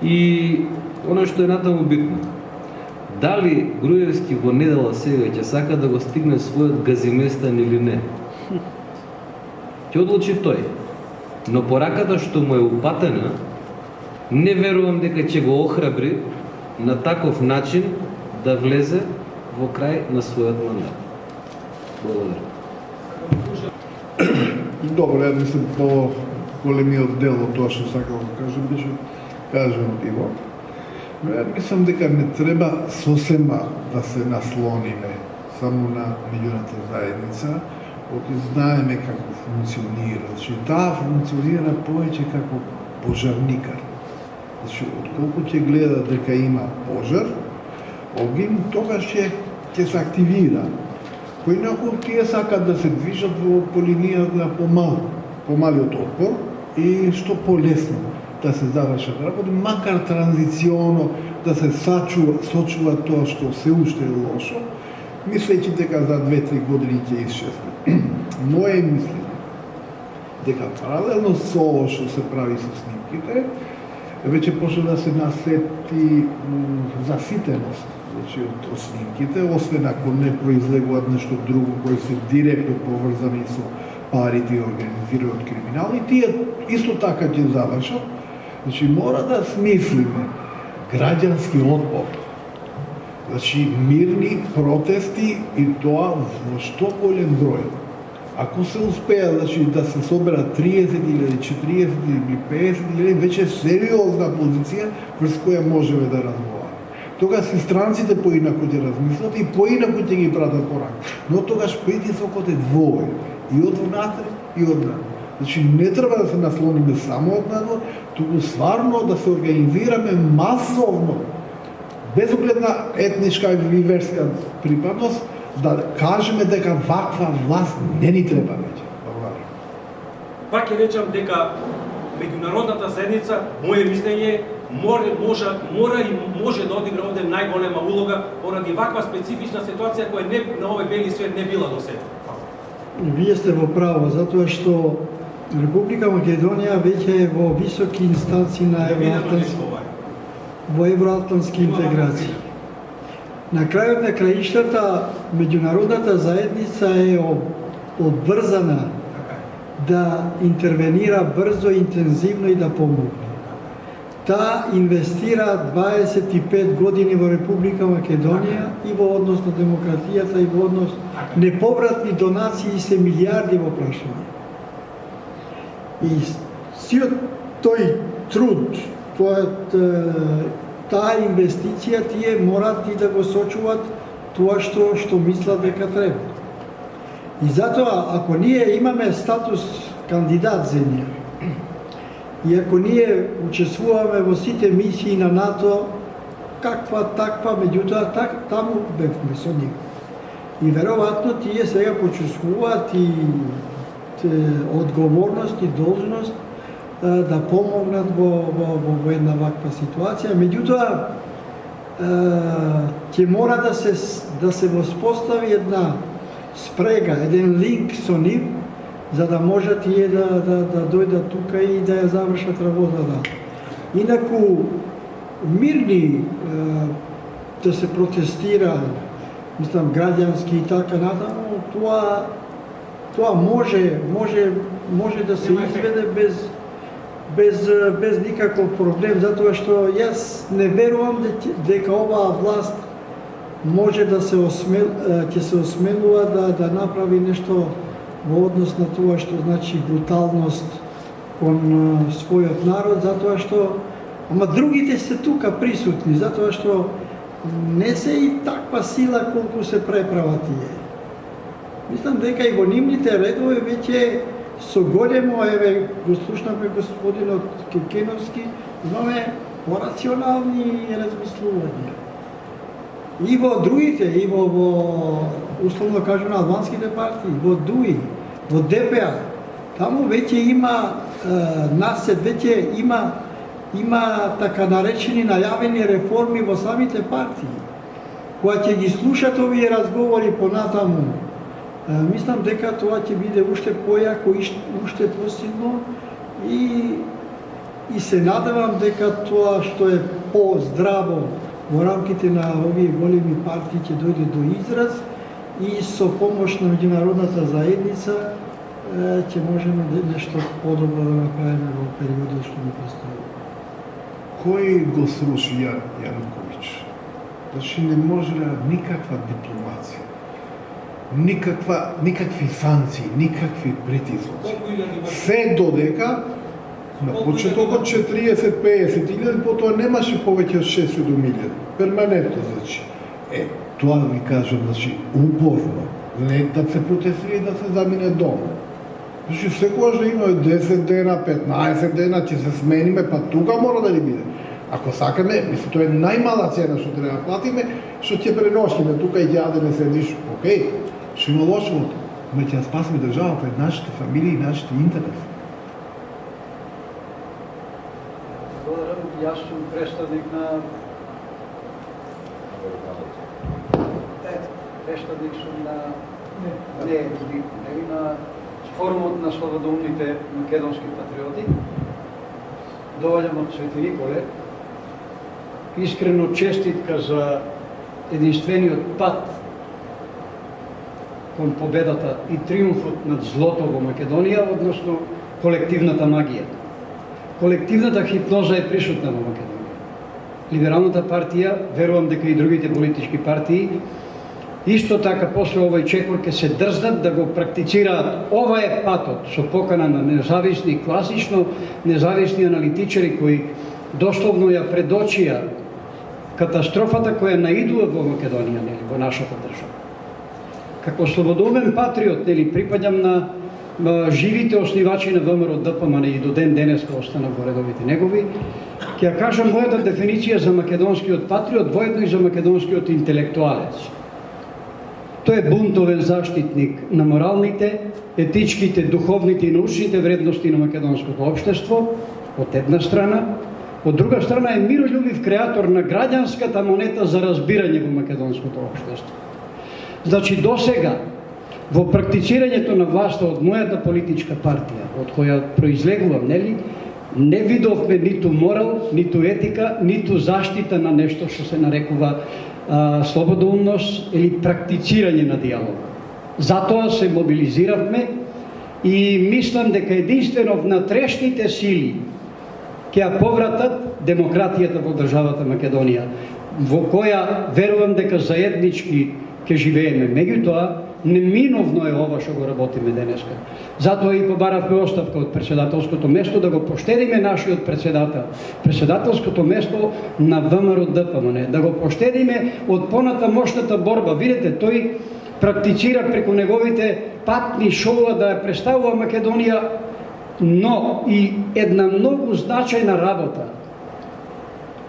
B: И оно што е натаму битно, дали Груевски во недела сега ќе сака да го стигне својот газиместан или не, ќе одлучи тој. Но пораката што му е упатена, не верувам дека ќе го охрабри на таков начин да влезе во крај на својот мандат. Благодарам.
C: Добро, ја мислам по големиот дел од тоа што сакам да кажам, беше кажано Иво. Но ја мислам дека не треба сосема да се наслониме само на меѓународната заедница, оти знаеме како функционира. Значи, таа функционира повеќе како пожарникар. Значи, отколку ќе гледа дека има пожар, огин, тогаш ќе се активира. Поинаку тие сакат да се движат по линијата на помалиот отпор и што полесно да се завршат работи, макар транзиционо да се сочува тоа што се уште е лошо, мислејќи дека за 2-3 години ќе исчезне. Моје мислење дека паралелно со ово што се прави со снимките, веќе почна да се насети заситеност, значи од снимките, освен ако не произлегуваат нешто друго кои се директно поврзани со парите и организираниот криминал, и тие исто така ќе завршат. Значи мора да смислиме граѓански отпор. Значи мирни протести и тоа во што голем број. Ако се успеа, значи, да се соберат 30 или 40 или 50 или веќе сериозна позиција врз која можеме да разговараме. Тогаш и странците поинаку ќе размислат и поинаку ќе ги пратат порака. Но тогаш притисокот е двоен. И од внатре, и од надвор. Значи не треба да се наслониме само од надвор, туку стварно да се организираме масовно, без оглед на етничка или верска припадност, да кажеме дека ваква власт не ни треба веќе.
F: Пак ќе речам дека меѓународната заедница, моје мислење, може да одигра овде најголема улога поради ваква специфична ситуација која на овој бели свет не била до сега.
E: Вие сте во право, затоа што Република Македонија веќе е во високи инстанции на евроатлантски интеграции. На крајот на краиштата, меѓународната заедница е обврзана да интервенира брзо, интензивно и да помогне. Таа инвестира 25 години во Република Македонија и во однос на демократијата и во однос неповратни донации се милиарди во прашање. И сиот тој труд, таа инвестиција, тие морат и да го сочуват тоа што мислат дека треба. И затоа, ако ние имаме статус кандидат земја, и ако ние учествуваме во сите мисии на НАТО, каква таква, меѓутоа таму бевме со нив. И веројатно тие сега почувствуваат и одговорност и должност да помогнат во една ваква ситуација. Меѓутоа, ќе мора да се воспостави една спрега, еден линк со нив, за да можат тие да дојдат тука и да ја завршат работата. Инаку, мирни да се протестира, мислам, граѓански и така натаму, тоа може да се изведе без никаков проблем, затоа што јас не верувам дека оваа власт може да ќе се осмелува да направи нешто во однос на тоа што значи бруталност кон својот народ, затоа што другите се тука присутни, затоа што не се и таква сила колку се преправа тие. Мислам дека и во нивните редови веќе со големо, еве го слушнавме господинот Кекеновски, имаме порационални размислувања. И во другите, и во условно кажано албанските партии, во ДУИ, во ДПА, таму веќе има насет, веќе има така наречени најавени реформи во самите партии. Кога ќе ги слушат овие разговори понатаму, мислам дека тоа ќе биде уште појако, уште посилно и се надевам дека тоа што е по-здраво во рамките на овие големи партии ќе дојде до израз и со помош на меѓународната заедница ќе можеме нешто подобро да направиме во периодот што ни предстои.
C: Кој го сруши Јануковиќ? Значи не можела никаква дипломација, никакви санкции, никакви притисоци. Се додека на почетокот 40-50 потоа немаше повеќе од 6-7 перманентно, значи. Тоа да ви кажам, значи, упорно, не да се протестира и да се замине дома. Значи, секогаш да има 10 дена, 15 дена, ќе се смениме, па тука мора да ли биде. Ако сакаме, мислам, тоа е најмала цена што треба да платиме, што ќе преносиме тука и ќе јадеме седиш, окей, што има лошо во тоа, но ќе ја спасиме државата и нашите фамилии и нашите интереси.
G: Јас сум представник на форумот на слободоумните македонски патриоти. Доаѓам од Свети Николе. Искрено честитка за единствениот пат кон победата и триумфот над злото во Македонија, односно колективната магија. Колективната хипноза е присутна во Македонија. Либералната партија, верувам дека и другите политички партии, исто така после овој чекор ќе се дрзнат да го практицираат. Ова е патот со покана на независни, класично независни аналитичари кои дословно ја предочија катастрофата која наидува во Македонија, нели, во нашата држава. Како слободоумен патриот, нели, припаѓам на живите основачи на ВМРО ДПМН и до ден денеска останав во редовите негови, ќе ја кажам мојата дефиниција за македонскиот патриот, воедно и за македонскиот интелектуалец. Тој е бунтовен заштитник на моралните, етичките, духовните и научните вредности на македонското општество, од една страна, Од друга страна е мирољубив креатор на граѓанската монета за разбирање во македонското општество. Значи, досега, во практицирањето на власта од мојата политичка партија, од која произлегувам, нели, не видовме ниту морал, ниту етика, ниту заштита на нешто што се нарекува слободоумност или практицирање на диалог. Затоа се мобилизиравме и мислам дека единствено внатрешните сили ќе ја повратат демократијата во државата Македонија, во која верувам дека заеднички ќе живееме. Меѓутоа, неминовно е ова што го работиме денеска. Затоа и побаравме оставка од председателското место, да го поштедиме нашиот председател. Председателското место на ВМРО-ДПМН, да го поштедиме од понатамошната борба. Видете, тој практицира преку неговите патни шоуа да ја представува Македонија, но и една многу значајна работа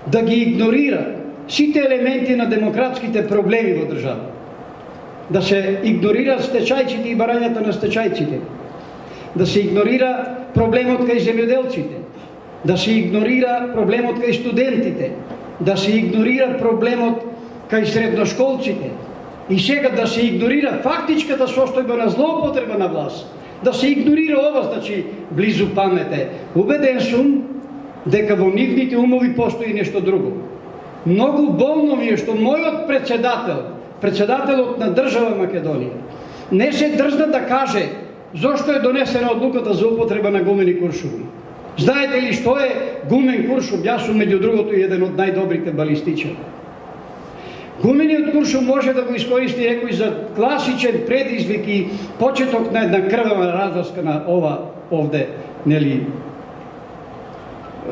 G: да ги игнорира сите елементи на демократските проблеми во држава. Да се игнорира стечајците и барањата на стечајците, да се игнорира проблемот кај земјоделците, да се игнорира проблемот кај студентите, да се игнорира проблемот кај средношколците и сега да се игнорира фактичката состојба на злоупотреба на власт, да се игнорира ова, значи близу памете. Убеден сум дека во нивните умови постои нешто друго. Многу болно ми е што мојот председателот на држава Македонија, не се дрзна да каже зошто е донесена одлуката за употреба на гумени куршуми. Знаете ли што е гумен куршум? Јас сум меѓу другото еден од најдобрите балистичари. Гумениот куршум може да го искористи некој за класичен предизвик и почеток на една крвава разласка на ова овде, нели,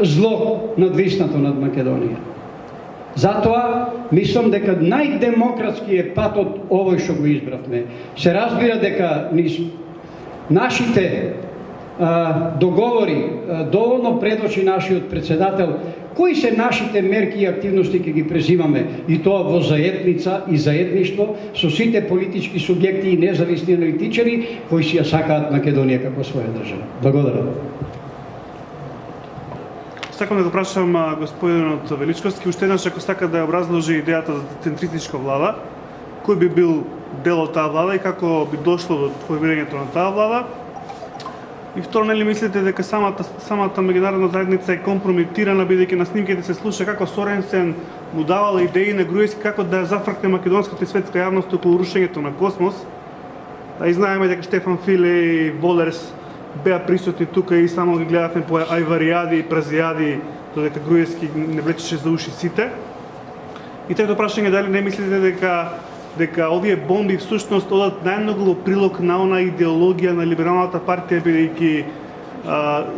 G: зло надвиснато над Македонија. Затоа, мислам дека најдемократски е патот овој што го избравме. Се разбира дека нашите договори доволно предочи нашиот председател, кои се нашите мерки и активности ќе ги презимаме, и тоа во заедница и заедништво со сите политички субјекти и независни аналитичари кои си ја сакаат Македонија како своја држава. Благодарам.
H: Сакам да го прашам господинот Величковски, уште еднаш ако сака да ја образложи идејата за центристичка влада, кој би бил дел од таа влада и како би дошло до формирањето на таа влада? И второ, нели мислите дека самата меѓународна заедница е компрометирана, бидејќи на снимките се слуша како Соренсен му давал идеи на Груевски како да ја зафркне македонската и светска јавност околу рушењето на Космос. Да и знаеме дека Штефан Филе и Волерс беа присутни тука и само ги гледавме по ајваријади и празијади, додека Груевски не влечеше за уши сите. И трето прашање, дали не мислите дека овие бомби всушност одат најмногу во прилог на она идеологија на либералната партија, бидејќи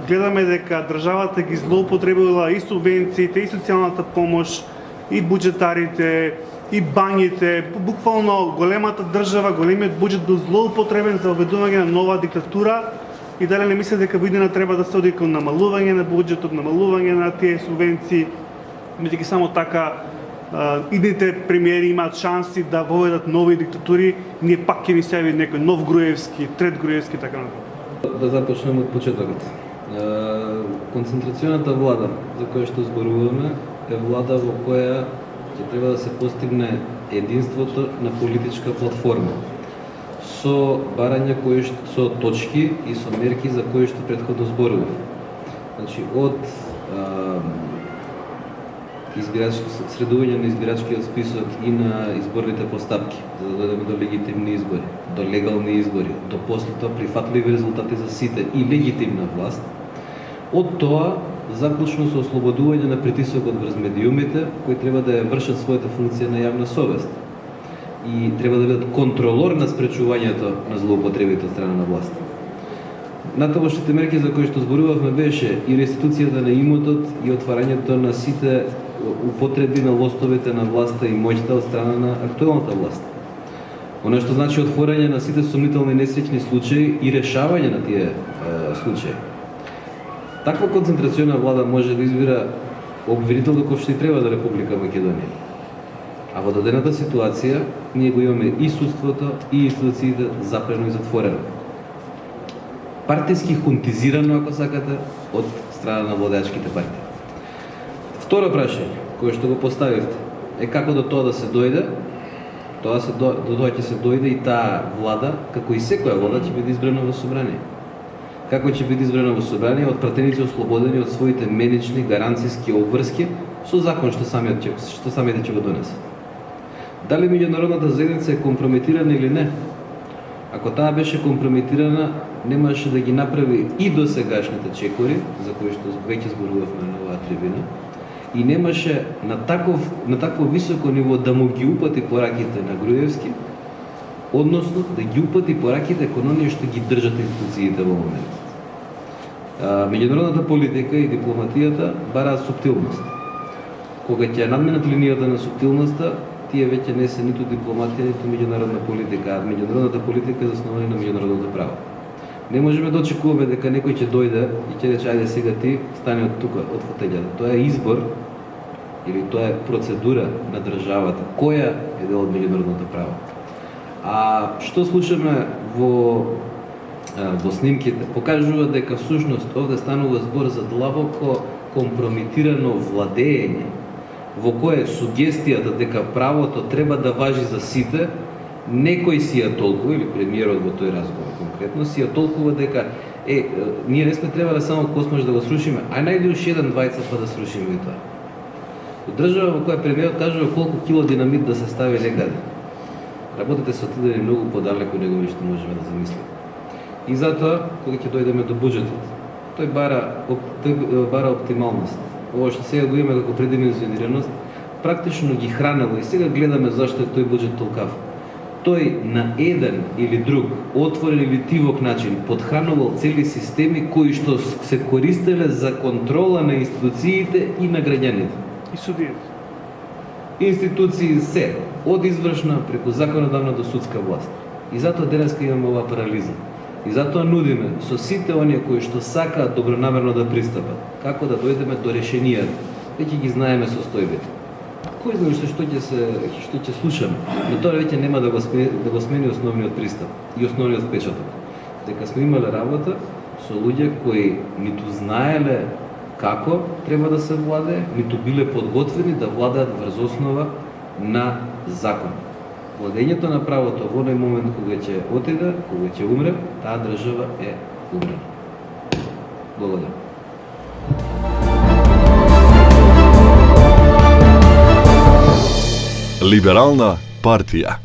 H: гледаме дека државата ги злоупотребила и субвенциите, и социјалната помош, и буџетарите, и бањите, буквално големата држава, големиот буџет бил злоупотребен за введување на нова диктатура. И дали не мислите дека видина треба да се оди кон намалување на буџетот, намалување на тие субвенции, бидејќи само така идните премиери имаат шанси да воведат нови диктатури, ние пак ќе ни се јави некој нов Груевски, трет Груевски, така натаму.
B: Да започнем од почетокот. Концентрацијната влада за која што зборуваме е влада во која ќе треба да се постигне единството на политичка платформа со барања со точки и со мерки за кои што претходно зборував. Значи од средување на избирачкиот список и на изборните постапки, за да додеме до легитимни избори, до легални избори, до после тоа прифатливи резултати за сите и легитимна власт. Од тоа заклучно со ослободување на притисокот врз медиумите, кои треба да ја вршат својата функција на јавна совест и треба да бидат контролор на спречувањето на злоупотребите од страна на власт. Натамошните мерки за кои што зборувавме беше и реституцијата на имотот и отварањето на сите употреби на лостовите на власта и моќта од страна на актуелната власт. Оно што значи отворање на сите сомнителни несреќни случаи и решавање на тие случаи. Таква концентрациона влада може да избира обвинител доколку што и треба за Република Македонија. А во дадената ситуација ние го имаме и судството и институциите запрено и затворено. Партиски хунтизирано, ако сакате, од страна на владеачките партии. Второ прашање, кое што го поставивте, е како до тоа да се дојде, до тоа ќе се дојде и таа влада, како и секоја влада, ќе биде избрана во собрание. Како ќе биде избрана во собрание од пратеници ослободени од своите менични гаранцијски обврски со закон што самите ќе го донесат. Дали меѓународната заедница е компрометирана или не? Ако таа беше компрометирана, немаше да ги направи и досегашните чекори, за кои што веќе зборувавме на оваа трибина, и немаше на такво високо ниво да му ги упати пораките на Груевски, односно да ги упати пораките кон оние што ги држат институциите во моментот. Меѓународната политика и дипломатијата бараат суптилност. Кога ќе надминат линијата на суптилноста, тие веќе не се ниту дипломатија, ниту меѓународна политика, а меѓународната политика е заснувана на меѓународното право. Не можеме да очекуваме дека некој ќе дојде и ќе рече ајде сега ти стани од тука, од фотелјата. Тоа е избор или тоа е процедура на државата, која е дел од меѓународното право. А што слушаме во снимките покажува дека всушност овде станува збор за длабоко компрометирано владење, во кое сугестијата дека правото треба да важи за сите, некој си ја толкува, или премиерот во тој разговор конкретно, си ја толкува дека ние не сме требале само Космош да го срушиме, а најде уште еден двајца па да срушиме и тоа. Во држава во која премиерот кажува колку кило динамит да се стави некаде, работите се отидени многу подалеку него што можеме да замислиме. И затоа, кога ќе дојдеме до буџетот, тој бара оптималност. Ово што сега го има како предимензионираност, практично ги хранело и сега гледаме зашто е тој буџет толкав. Тој на еден или друг, отворен или тивок начин, подхранувал цели системи кои што се користеле за контрола на институциите и на граѓаните.
H: И судиите.
B: Институции се, од извршна преку законодавна до судска власт. И затоа денеска имаме оваа парализа. И затоа нудиме со сите оние кои што сакаат добронамерно да пристапат, како да дојдеме до решенијата. Веќе ги знаеме состојбите. Кој знае што ќе слушаме, но тоа веќе нема да го смени основниот пристап и основниот впечаток. Дека сме имале работа со луѓе кои ниту знаеле како треба да се владее, ниту биле подготвени да владеат врз основа на закон. Владењето на правото во оној момент кога ќе отиде, кога ќе умре, таа држава е умрена. Благодарам.
I: Либерална партија.